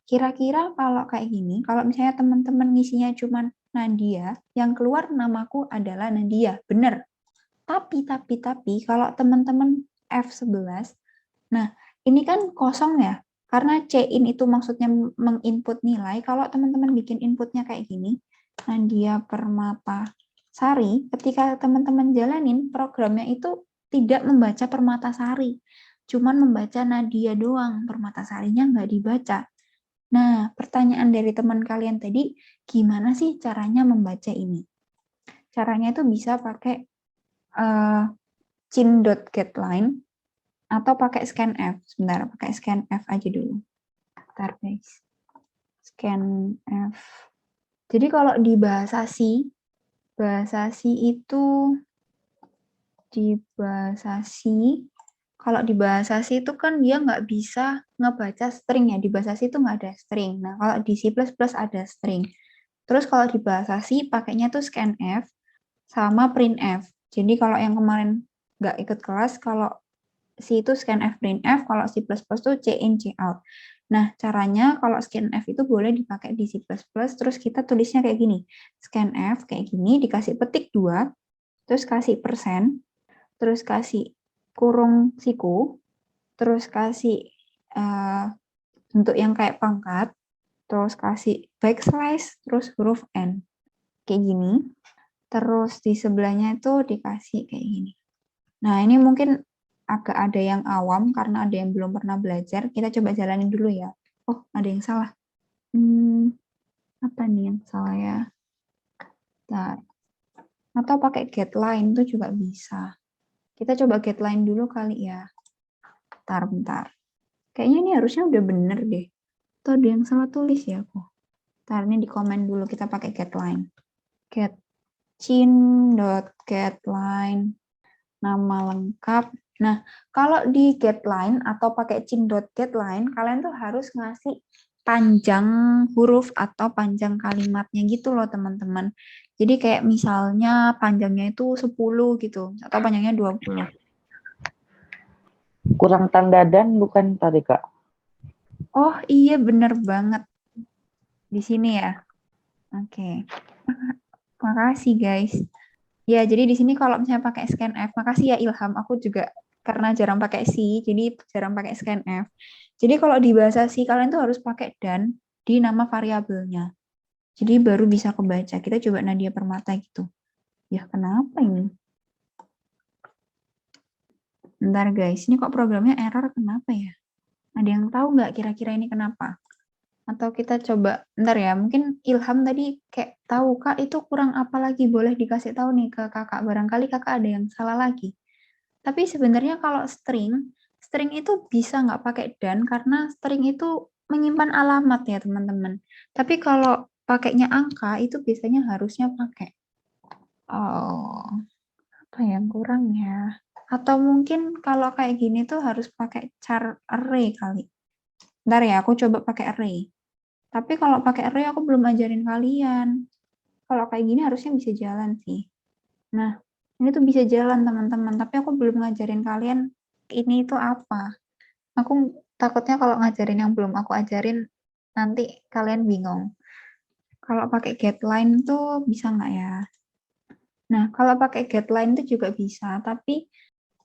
Kira-kira kalau kayak gini, kalau misalnya teman-teman ngisinya cuma Nadia, yang keluar namaku adalah Nadia, bener. Tapi, kalau teman-teman F11, nah ini kan kosong ya, karena C-in itu maksudnya menginput nilai, kalau teman-teman bikin inputnya kayak gini, Nadia Permatasari, ketika teman-teman jalanin, programnya itu tidak membaca Permatasari, cuman membaca Nadia doang, Permatasarinya nggak dibaca. Nah, pertanyaan dari teman kalian tadi, gimana sih caranya membaca ini? Caranya itu bisa pakai cin.getLine atau pakai scanf. Sebentar, pakai scanf aja dulu. Bentar, guys. Scanf. Jadi kalau di bahasa C itu kalau di bahasa C itu kan dia nggak bisa ngebaca string ya. Di bahasa C itu nggak ada string. Nah, kalau di C++ ada string. Terus kalau di bahasa C pakainya tuh scanf sama printf. Jadi kalau yang kemarin nggak ikut kelas, kalau C itu scanf printf, kalau C++ itu cin cout. Nah, caranya kalau scanf itu boleh dipakai di C++, terus kita tulisnya kayak gini. Scanf kayak gini, dikasih petik 2, terus kasih persen, terus kasih kurung siku, terus kasih bentuk yang kayak pangkat, terus kasih backslash, terus huruf N. Kayak gini. Terus di sebelahnya itu dikasih kayak gini. Nah, ini mungkin agak ada yang awam karena ada yang belum pernah belajar. Kita coba jalanin dulu ya. Oh, ada yang salah. Apa nih yang salah ya? Bentar. Atau pakai getLine itu juga bisa. Kita coba getLine dulu kali ya. Bentar. Kayaknya ini harusnya udah bener deh. Atau ada yang salah tulis ya aku. Bentar, ini di komen dulu kita pakai getLine. Cin.getLine nama lengkap. Nah, kalau di getLine atau pakai cin.getLine, kalian tuh harus ngasih panjang huruf atau panjang kalimatnya gitu loh, teman-teman. Jadi kayak misalnya panjangnya itu 10 gitu, atau panjangnya 20. Kurang tanda dan bukan tadi, Kak? Oh iya, bener banget. Di sini ya. Oke. Makasih, guys. Ya, jadi di sini kalau misalnya pakai scanf, makasih ya Ilham, aku juga karena jarang pakai si, jadi jarang pakai scanf. Jadi kalau di bahasa si, kalian tuh harus pakai dan di nama variabelnya. Jadi baru bisa kebaca. Kita coba Nadia Permata gitu. Ya, kenapa ini? Bentar guys, ini kok programnya error, kenapa ya? Ada yang tahu nggak kira-kira ini kenapa? Atau kita coba, bentar ya, mungkin Ilham tadi kayak tahu, Kak, itu kurang apa lagi? Boleh dikasih tahu nih ke kakak, barangkali kakak ada yang salah lagi. Tapi sebenarnya kalau string itu bisa nggak pakai dan, karena string itu menyimpan alamat ya teman-teman. Tapi kalau pakainya angka, itu biasanya harusnya pakai. Oh, apa yang kurang ya? Atau mungkin kalau kayak gini tuh harus pakai char array kali. Bentar ya, aku coba pakai array. Tapi kalau pakai array aku belum ajarin kalian. Kalau kayak gini harusnya bisa jalan sih. Nah, ini tuh bisa jalan teman-teman, tapi aku belum ngajarin kalian ini itu apa. Aku takutnya kalau ngajarin yang belum aku ajarin, nanti kalian bingung. Kalau pakai getline tuh bisa nggak ya? Nah, kalau pakai getline itu juga bisa, tapi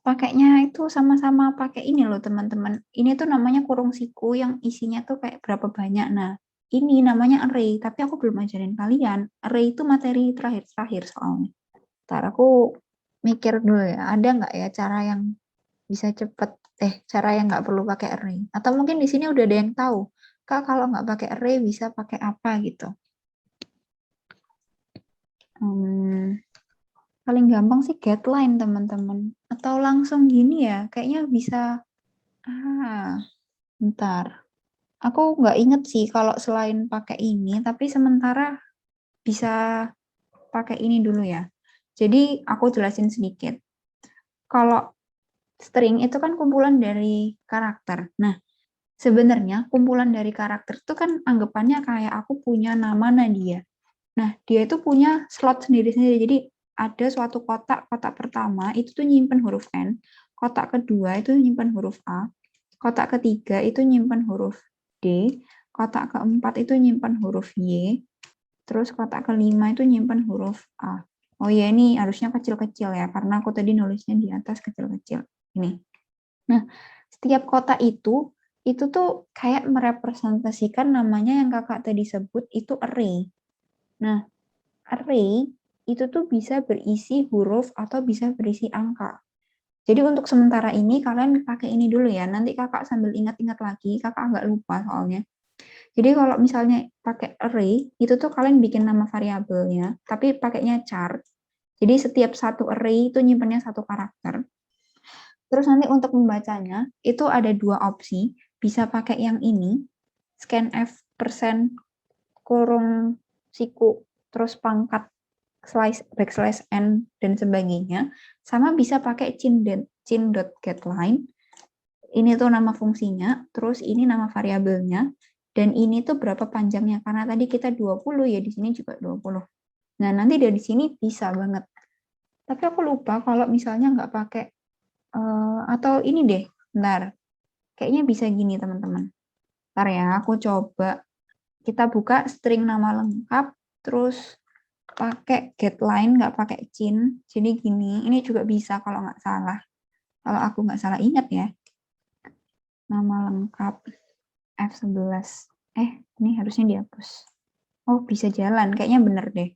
pakainya itu sama-sama pakai ini loh teman-teman. Ini tuh namanya kurung siku yang isinya tuh kayak berapa banyak. Nah, ini namanya array, tapi aku belum ajarin kalian. Array itu materi terakhir-terakhir soalnya. Ntar aku mikir dulu ya, ada nggak ya cara yang bisa cepet, cara yang nggak perlu pakai array. Atau mungkin di sini udah ada yang tahu, Kak kalau nggak pakai array bisa pakai apa gitu. Hmm, paling gampang sih getline teman-teman. Atau langsung gini ya, kayaknya bisa, bentar. Aku nggak inget sih kalau selain pakai ini, tapi sementara bisa pakai ini dulu ya. Jadi aku jelasin sedikit. Kalau string itu kan kumpulan dari karakter. Nah, sebenarnya kumpulan dari karakter itu kan anggapannya kayak aku punya nama Nadia. Nah, dia itu punya slot sendiri-sendiri. Jadi ada suatu kotak, kotak pertama itu tuh nyimpen huruf N, kotak kedua itu nyimpen huruf A, kotak ketiga itu nyimpen huruf D, kotak keempat itu nyimpen huruf Y, terus kotak kelima itu nyimpen huruf A. Oh ya, ini harusnya kecil-kecil ya, karena aku tadi nulisnya di atas kecil-kecil. Ini. Nah, setiap kotak itu tuh kayak merepresentasikan namanya yang kakak tadi sebut itu array. Nah, array itu tuh bisa berisi huruf atau bisa berisi angka. Jadi untuk sementara ini kalian pakai ini dulu ya. Nanti kakak sambil ingat-ingat lagi, kakak nggak lupa soalnya. Jadi kalau misalnya pakai array, itu tuh kalian bikin nama variabelnya, tapi pakainya char. Jadi setiap satu array itu nyimpannya satu karakter. Terus nanti untuk membacanya, itu ada dua opsi. Bisa pakai yang ini, scanf persen kurung siku, terus pangkat backslash n dan sebagainya, sama bisa pakai cin.getLine. Ini tuh nama fungsinya, terus ini nama variabelnya, dan ini tuh berapa panjangnya, karena tadi kita 20 ya, di sini juga 20. Nah, nanti dari sini bisa banget. Tapi aku lupa kalau misalnya nggak pakai, atau ini deh, bentar. Kayaknya bisa gini, teman-teman. Bentar ya, aku coba. Kita buka string nama lengkap, terus pakai getLine, nggak pakai cin. Jadi gini, ini juga bisa kalau nggak salah. Kalau aku nggak salah ingat ya. Nama lengkap F11. Ini harusnya dihapus. Oh, bisa jalan. Kayaknya bener deh.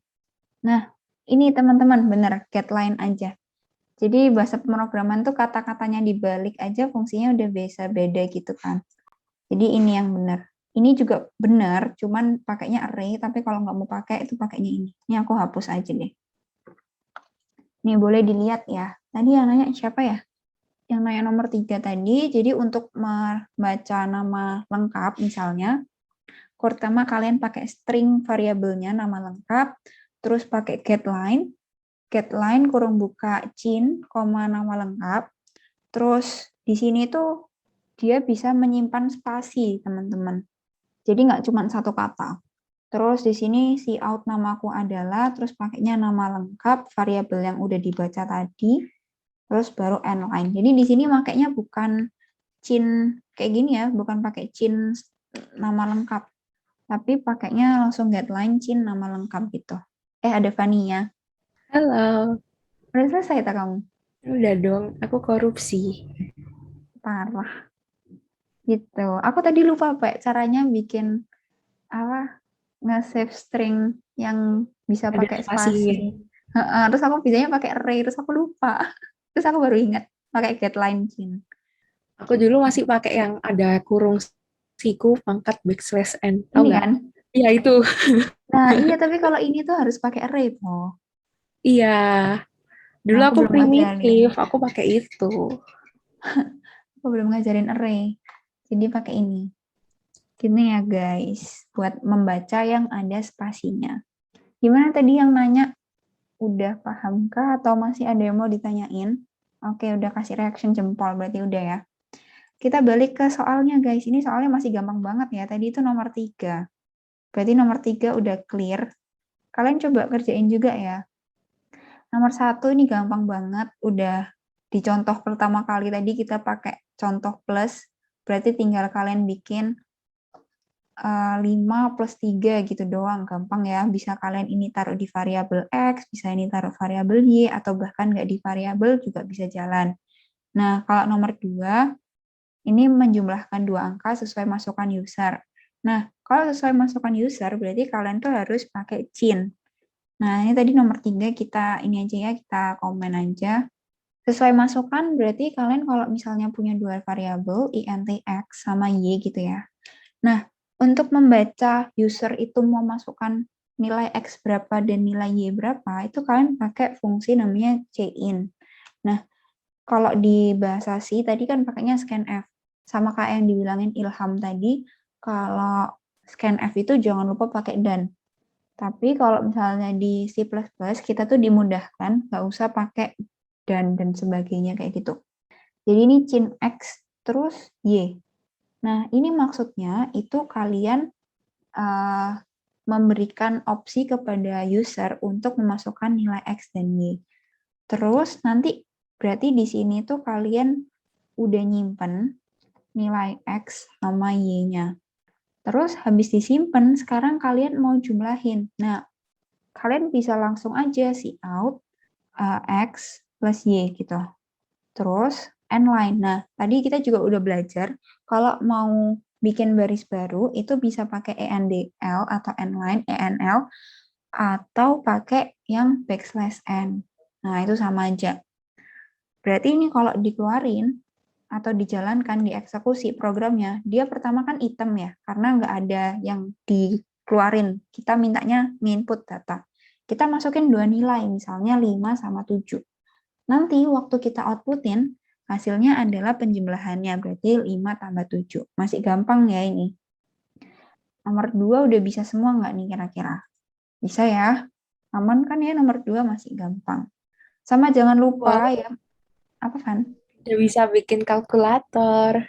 Nah, ini teman-teman, bener. GetLine aja. Jadi bahasa pemrograman tuh kata-katanya dibalik aja fungsinya udah biasa beda gitu kan. Jadi ini yang benar. Ini juga benar, cuman pakainya array, tapi kalau nggak mau pakai itu pakainya ini. Ini aku hapus aja deh. Nih boleh dilihat ya. Tadi yang nanya siapa ya? Yang nanya nomor 3 tadi. Jadi untuk membaca nama lengkap misalnya, pertama kalian pakai string variabelnya nama lengkap, terus pakai getLine, getLine kurung buka cin, koma nama lengkap. Terus di sini tuh dia bisa menyimpan spasi, teman-teman. Jadi nggak cuma satu kata. Terus di sini si out namaku adalah, terus pakainya nama lengkap, variabel yang udah dibaca tadi, terus baru end line. Jadi di sini makainya bukan cin kayak gini ya, bukan pakai cin nama lengkap, tapi pakainya langsung getLine cin nama lengkap gitu. Ada Fania. Halo. Udah selesai tak kamu? Udah dong, aku korupsi. Parah. Gitu. Aku tadi lupa, Pak, caranya bikin apa? Nge-save string yang bisa Ada pakai spasinya. spasi. Heeh, terus aku bisanya pakai array, terus aku lupa. Terus aku baru ingat pakai getline Cin. Aku dulu masih pakai yang ada kurung siku pangkat backslash n. Tahu Ini nggak? kan? Iya itu. Nah, iya, tapi kalau ini tuh harus pakai array, po. Iya. Dulu Nah, aku aku belum ngajarin. primitif, aku pakai itu. Aku belum ngajarin array. Jadi pakai ini. Gini ya, guys. Buat membaca yang ada spasinya. Gimana tadi yang nanya? Udah paham kah atau masih ada yang mau ditanyain? Oke, udah kasih reaction jempol, berarti udah ya. Kita balik ke soalnya, guys. Ini soalnya masih gampang banget ya. Tadi itu nomor 3. Berarti nomor 3 udah clear. Kalian coba kerjain juga ya. Nomor 1 ini gampang banget. Udah di contoh pertama kali tadi kita pakai contoh plus. Berarti tinggal kalian bikin 5 plus 3 gitu doang. Gampang ya. Bisa kalian ini taruh di variabel X, bisa ini taruh variabel Y, atau bahkan nggak di variabel juga bisa jalan. Nah, kalau nomor 2, ini menjumlahkan 2 angka sesuai masukan user. Nah, kalau sesuai masukan user, berarti kalian tuh harus pakai cin. Nah, ini tadi nomor 3 kita ini aja ya, kita komen aja. Sesuai masukan berarti kalian kalau misalnya punya dua variabel, int x sama y gitu ya. Nah, untuk membaca user itu mau masukkan nilai x berapa dan nilai y berapa, itu kalian pakai fungsi namanya cin. Nah, kalau di bahasa C tadi kan pakainya scanf. Sama kayak yang dibilangin Ilham tadi, kalau scanf itu jangan lupa pakai dan. Tapi kalau misalnya di C++, kita tuh dimudahkan, nggak usah pakai dan sebagainya kayak gitu. Jadi ini cin X terus Y. Nah, ini maksudnya itu kalian memberikan opsi kepada user untuk memasukkan nilai X dan Y. Terus nanti berarti di sini tuh kalian udah nyimpen nilai X sama Y-nya. Terus habis disimpan, sekarang kalian mau jumlahin. Nah, kalian bisa langsung aja si out X plus Y gitu. Terus end line. Nah, tadi kita juga udah belajar kalau mau bikin baris baru itu bisa pakai ENDL atau endline, ENL, atau pakai yang backslash n. Nah, itu sama aja. Berarti ini kalau dikeluarin atau dijalankan, dieksekusi programnya, dia pertama kan item ya, karena nggak ada yang dikeluarin. Kita mintanya input data. Kita masukin dua nilai, misalnya 5 sama 7. Nanti waktu kita outputin, hasilnya adalah penjumlahannya, berarti 5 tambah 7. Masih gampang ya ini. Nomor 2 udah bisa semua nggak nih kira-kira? Bisa ya? Aman kan ya nomor 2 masih gampang. Sama jangan lupa ya, apa Van? Udah bisa bikin kalkulator.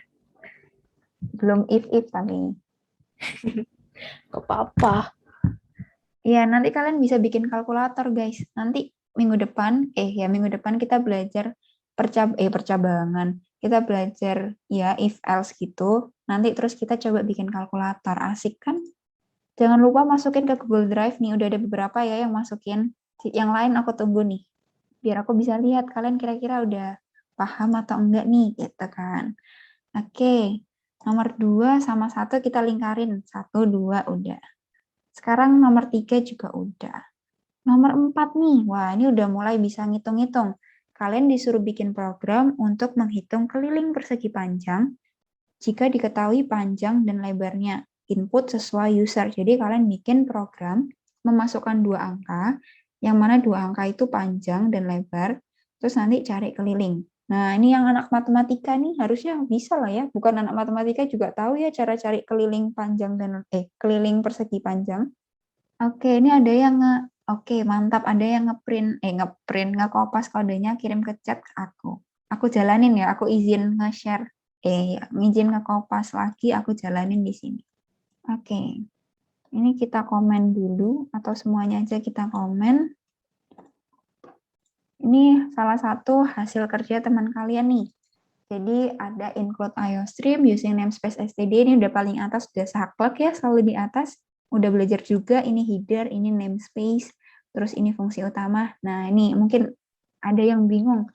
Belum if tapi. Gak apa-apa. Ya, nanti kalian bisa bikin kalkulator, guys. Nanti minggu depan kita belajar percabangan. Kita belajar ya if else gitu. Nanti terus kita coba bikin kalkulator. Asik kan? Jangan lupa masukin ke Google Drive nih. Udah ada beberapa ya yang masukin. Yang lain aku tunggu nih. Biar aku bisa lihat kalian kira-kira udah paham atau enggak nih, gitu kan. Oke. Nomor 2 sama 1 kita lingkarin. 1, 2, udah. Sekarang nomor 3 juga udah. Nomor 4 nih, wah ini udah mulai bisa ngitung-ngitung. Kalian disuruh bikin program untuk menghitung keliling persegi panjang jika diketahui panjang dan lebarnya. Input sesuai user. Jadi kalian bikin program memasukkan dua angka, yang mana dua angka itu panjang dan lebar, terus nanti cari keliling. Nah, ini yang anak matematika nih harusnya bisa lah ya. Bukan anak matematika juga tahu ya cara cari keliling panjang dan keliling persegi panjang. Oke, ini ada yang Oke, mantap. Ada yang nge-kopas kodenya, kirim ke chat ke aku. Aku jalanin ya, aku izin nge-share. Izin nge-kopas lagi, aku jalanin di sini. Oke. Ini kita komen dulu, atau semuanya aja kita komen. Ini salah satu hasil kerja teman kalian nih. Jadi ada include IOStream using namespace std, ini udah paling atas, udah saklek ya, selalu di atas. Udah belajar juga, ini header, ini namespace, terus ini fungsi utama. Nah, ini mungkin ada yang bingung,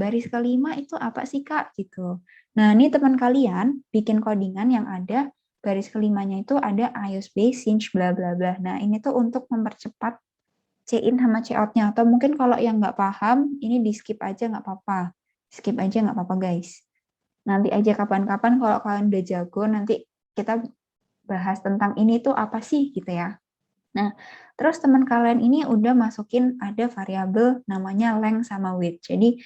baris kelima itu apa sih Kak? Gitu. Nah, ini teman kalian bikin codingan yang ada baris kelimanya itu ada iOS base change bla bla bla. Nah, ini tuh untuk mempercepat C-in sama C-out-nya. Atau mungkin kalau yang nggak paham, ini di-skip aja nggak apa-apa. Skip aja nggak apa-apa, guys. Nanti aja kapan-kapan kalau kalian udah jago, nanti kita bahas tentang ini tuh apa sih gitu ya. Nah, terus teman kalian ini udah masukin ada variabel namanya length sama width. Jadi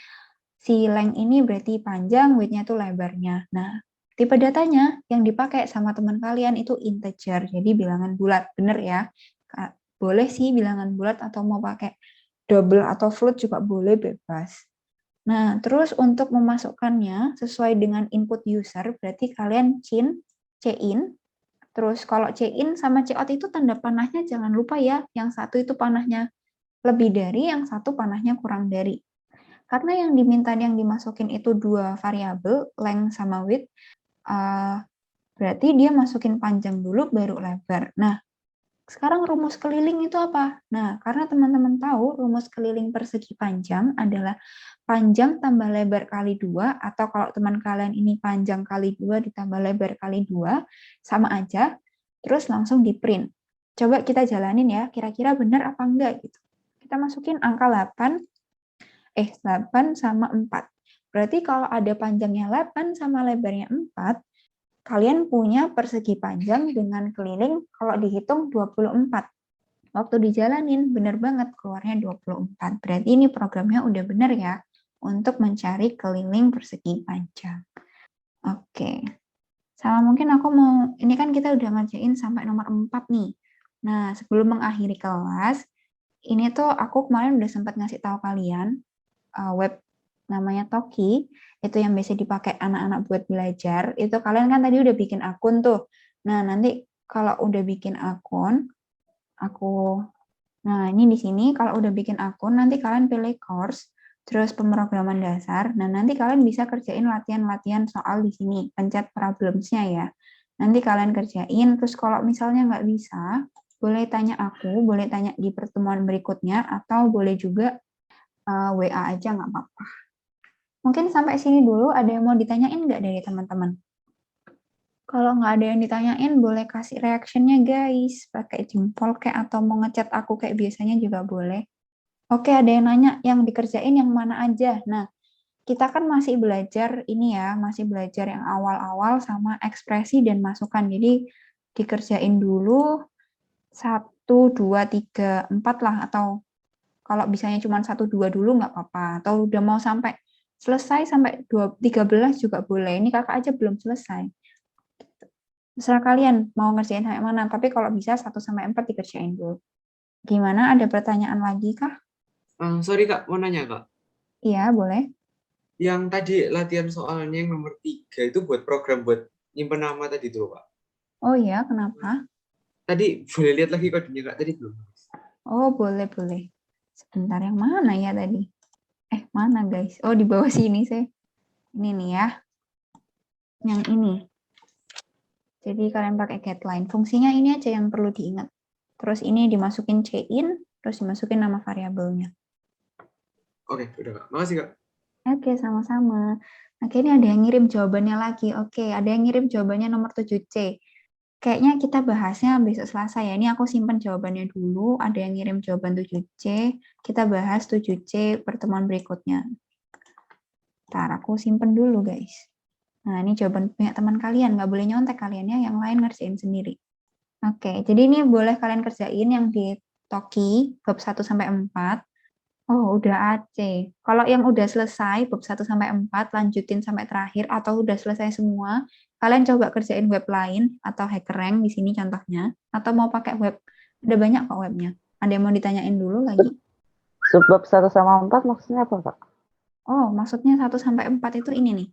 si length ini berarti panjang, width-nya tuh lebarnya. Nah, tipe datanya yang dipakai sama teman kalian itu integer, jadi bilangan bulat. Bener ya? Boleh sih bilangan bulat atau mau pakai double atau float juga boleh, bebas. Nah, terus untuk memasukkannya sesuai dengan input user, berarti kalian C-in, terus kalau C-in sama C-out itu tanda panahnya jangan lupa ya, yang satu itu panahnya lebih dari, yang satu panahnya kurang dari. Karena yang diminta yang dimasukin itu dua variabel, length sama width, berarti dia masukin panjang dulu baru lebar. Nah, sekarang rumus keliling itu apa? Nah, karena teman-teman tahu rumus keliling persegi panjang adalah panjang tambah lebar kali 2, atau kalau teman kalian ini panjang kali 2 ditambah lebar kali 2, sama aja, terus langsung di print. Coba kita jalanin ya, kira-kira benar apa enggak gitu. Kita masukin angka 8 sama 4. Berarti kalau ada panjangnya 8 sama lebarnya 4, kalian punya persegi panjang dengan keliling kalau dihitung 24. Waktu dijalanin, benar banget keluarnya 24. Berarti ini programnya udah benar ya, untuk mencari keliling persegi panjang. Oke. Sama mungkin aku mau, ini kan kita udah ngerjain sampai nomor 4 nih. Nah, sebelum mengakhiri kelas, ini tuh aku kemarin udah sempat ngasih tahu kalian, web namanya Toki, itu yang biasa dipakai anak-anak buat belajar, itu kalian kan tadi udah bikin akun tuh. Nah, nanti kalau udah bikin akun, nah ini di sini kalau udah bikin akun, nanti kalian pilih course, terus pemrograman dasar, nah nanti kalian bisa kerjain latihan-latihan soal di sini, pencet problems-nya ya. Nanti kalian kerjain, terus kalau misalnya nggak bisa, boleh tanya aku, boleh tanya di pertemuan berikutnya, atau boleh juga WA aja nggak apa-apa. Mungkin sampai sini dulu, ada yang mau ditanyain nggak dari teman-teman? Kalau nggak ada yang ditanyain, boleh kasih reaction-nya guys, pakai jempol kayak atau mau ngechat aku kayak biasanya juga boleh. Oke, ada yang nanya, yang dikerjain yang mana aja? Nah, kita kan masih belajar ini ya, masih belajar yang awal-awal sama ekspresi dan masukan. Jadi dikerjain dulu 1, 2, 3, 4 lah, atau kalau bisanya cuma 1, 2 dulu nggak apa-apa. Atau udah mau sampai selesai sampai 13 juga boleh. Ini kakak aja belum selesai. Terserah kalian mau ngerjain sampai mana, tapi kalau bisa 1 sampai 4 dikerjain dulu. Gimana, ada pertanyaan lagi kah? Sorry Kak, mau nanya Kak. Iya, boleh. Yang tadi latihan soalnya yang nomor 3 itu buat program buat nyimpen nama tadi tuh Kak. Oh iya, kenapa? Tadi boleh lihat lagi kodenya Kak, tadi belum. Oh, boleh. Sebentar, yang mana ya tadi? Mana guys? Oh, di bawah sini sih. Ini nih ya. Yang ini. Jadi kalian pakai getLine. Fungsinya ini aja yang perlu diingat. Terus ini dimasukin C-in, terus dimasukin nama variabelnya. Oke, udah Kak. Makasih Kak. Oke, sama-sama. Oke, ini ada yang ngirim jawabannya lagi. Oke, ada yang ngirim jawabannya nomor 7C. Kayaknya kita bahasnya besok Selasa ya. Ini aku simpen jawabannya dulu. Ada yang ngirim jawaban 7C. Kita bahas 7C pertemuan berikutnya. Ntar aku simpen dulu, guys. Nah, ini jawaban punya teman kalian. Nggak boleh nyontek kalian ya. Yang lain ngerjain sendiri. Oke, jadi ini boleh kalian kerjain yang di Toki, bab 1 sampai 4. Oh, udah AC. Kalau yang udah selesai, bab 1 sampai 4, lanjutin sampai terakhir, atau udah selesai semua, kalian coba kerjain web lain, atau HackerRank di sini contohnya, atau mau pakai web, ada banyak kok webnya. Ada yang mau ditanyain dulu lagi? Subbab 1 sama 4 maksudnya apa, Kak? Oh, maksudnya 1 sampai 4 itu ini nih.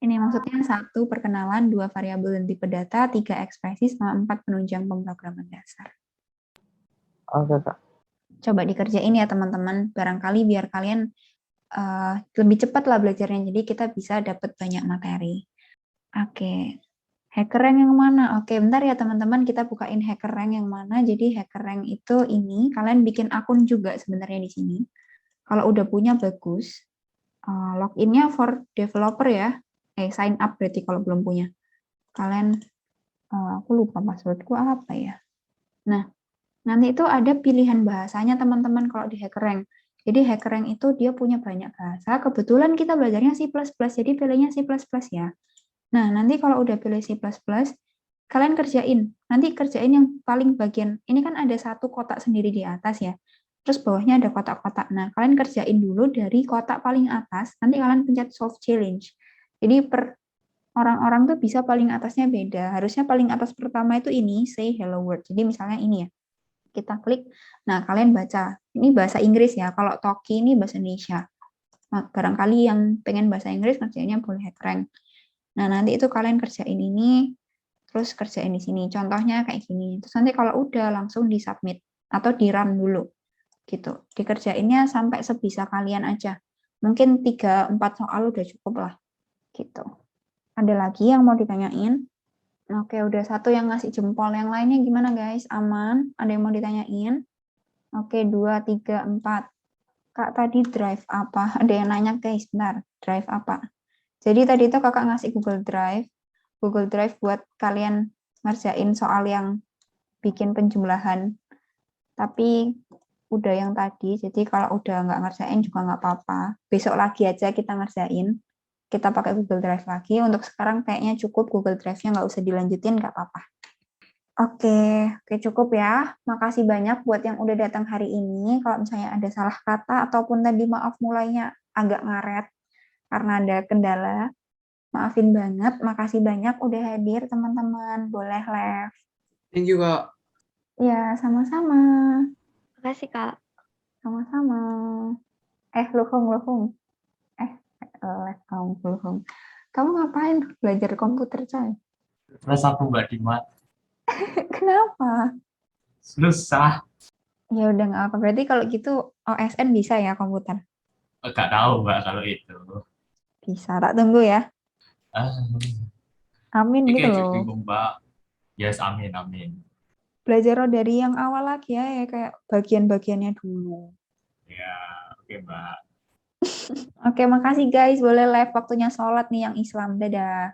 Ini maksudnya 1 perkenalan, 2 variabel dan tipe data, 3 ekspresi, sama 4 penunjang pemrograman dasar. Oke, Kak. Coba dikerjain ya teman-teman, barangkali biar kalian lebih cepat lah belajarnya, jadi kita bisa dapat banyak materi. Oke, HackerRank yang mana? Oke, bentar ya teman-teman, kita bukain HackerRank yang mana. Jadi HackerRank itu ini, kalian bikin akun juga sebenarnya di sini. Kalau udah punya bagus. Login-nya for developer ya. Sign up berarti kalau belum punya. Kalian, aku lupa passwordku apa ya. Nah, nanti itu ada pilihan bahasanya teman-teman kalau di HackerRank. Jadi HackerRank itu dia punya banyak bahasa. Kebetulan kita belajarnya C++, jadi pilihnya C++ ya. Nah, nanti kalau udah pilih C++, kalian kerjain. Nanti kerjain yang paling bagian. Ini kan ada satu kotak sendiri di atas ya. Terus bawahnya ada kotak-kotak. Nah, kalian kerjain dulu dari kotak paling atas, nanti kalian pencet solve challenge. Jadi per orang-orang tuh bisa paling atasnya beda. Harusnya paling atas pertama itu ini, say hello world. Jadi misalnya ini ya, kita klik, nah kalian baca. Ini bahasa Inggris ya, kalau Toki ini bahasa Indonesia. Nah, barangkali yang pengen bahasa Inggris kerjanya boleh HackerRank. Nah, nanti itu kalian kerjain ini, terus kerjain di sini. Contohnya kayak gini. Terus nanti kalau udah langsung di submit atau di run dulu. Gitu. Dikerjainnya sampai sebisa kalian aja. Mungkin 3-4 soal udah cukup lah. Gitu. Ada lagi yang mau ditanyain? Oke, udah satu yang ngasih jempol. Yang lainnya gimana guys? Aman? Ada yang mau ditanyain? Oke, 2, 3, 4. Kak, tadi drive apa? Ada yang nanya guys, bentar. Drive apa? Jadi tadi itu kakak ngasih Google Drive. Google Drive buat kalian ngerjain soal yang bikin penjumlahan. Tapi udah yang tadi, jadi kalau udah nggak ngerjain juga nggak apa-apa. Besok lagi aja kita ngerjain. Kita pakai Google Drive lagi. Untuk sekarang kayaknya cukup Google Drive-nya, nggak usah dilanjutin, nggak apa-apa. Oke, cukup ya. Makasih banyak buat yang udah datang hari ini. Kalau misalnya ada salah kata ataupun tadi maaf mulainya agak ngaret karena ada kendala, maafin banget. Makasih banyak udah hadir teman-teman. Boleh left. Thank you, Kak. Ya, sama-sama. Makasih, Kak. Sama-sama. Luhung. Luhung. Kamu ngapain belajar komputer, coy? Terus aku Mbak Dima, Kenapa? susah. Ya udah nggak apa. Berarti kalau gitu OSN bisa ya komputer? Nggak tahu Mbak kalau itu. Bisa. Tak tunggu ya. Ah, Amin ini gitu kayak loh. bingung Mbak. Yes, amin. Belajar dari yang awal lagi ya, kayak bagian-bagiannya dulu. Ya, oke Mbak. Oke, makasih guys. Boleh live waktunya sholat nih yang Islam. Dadah.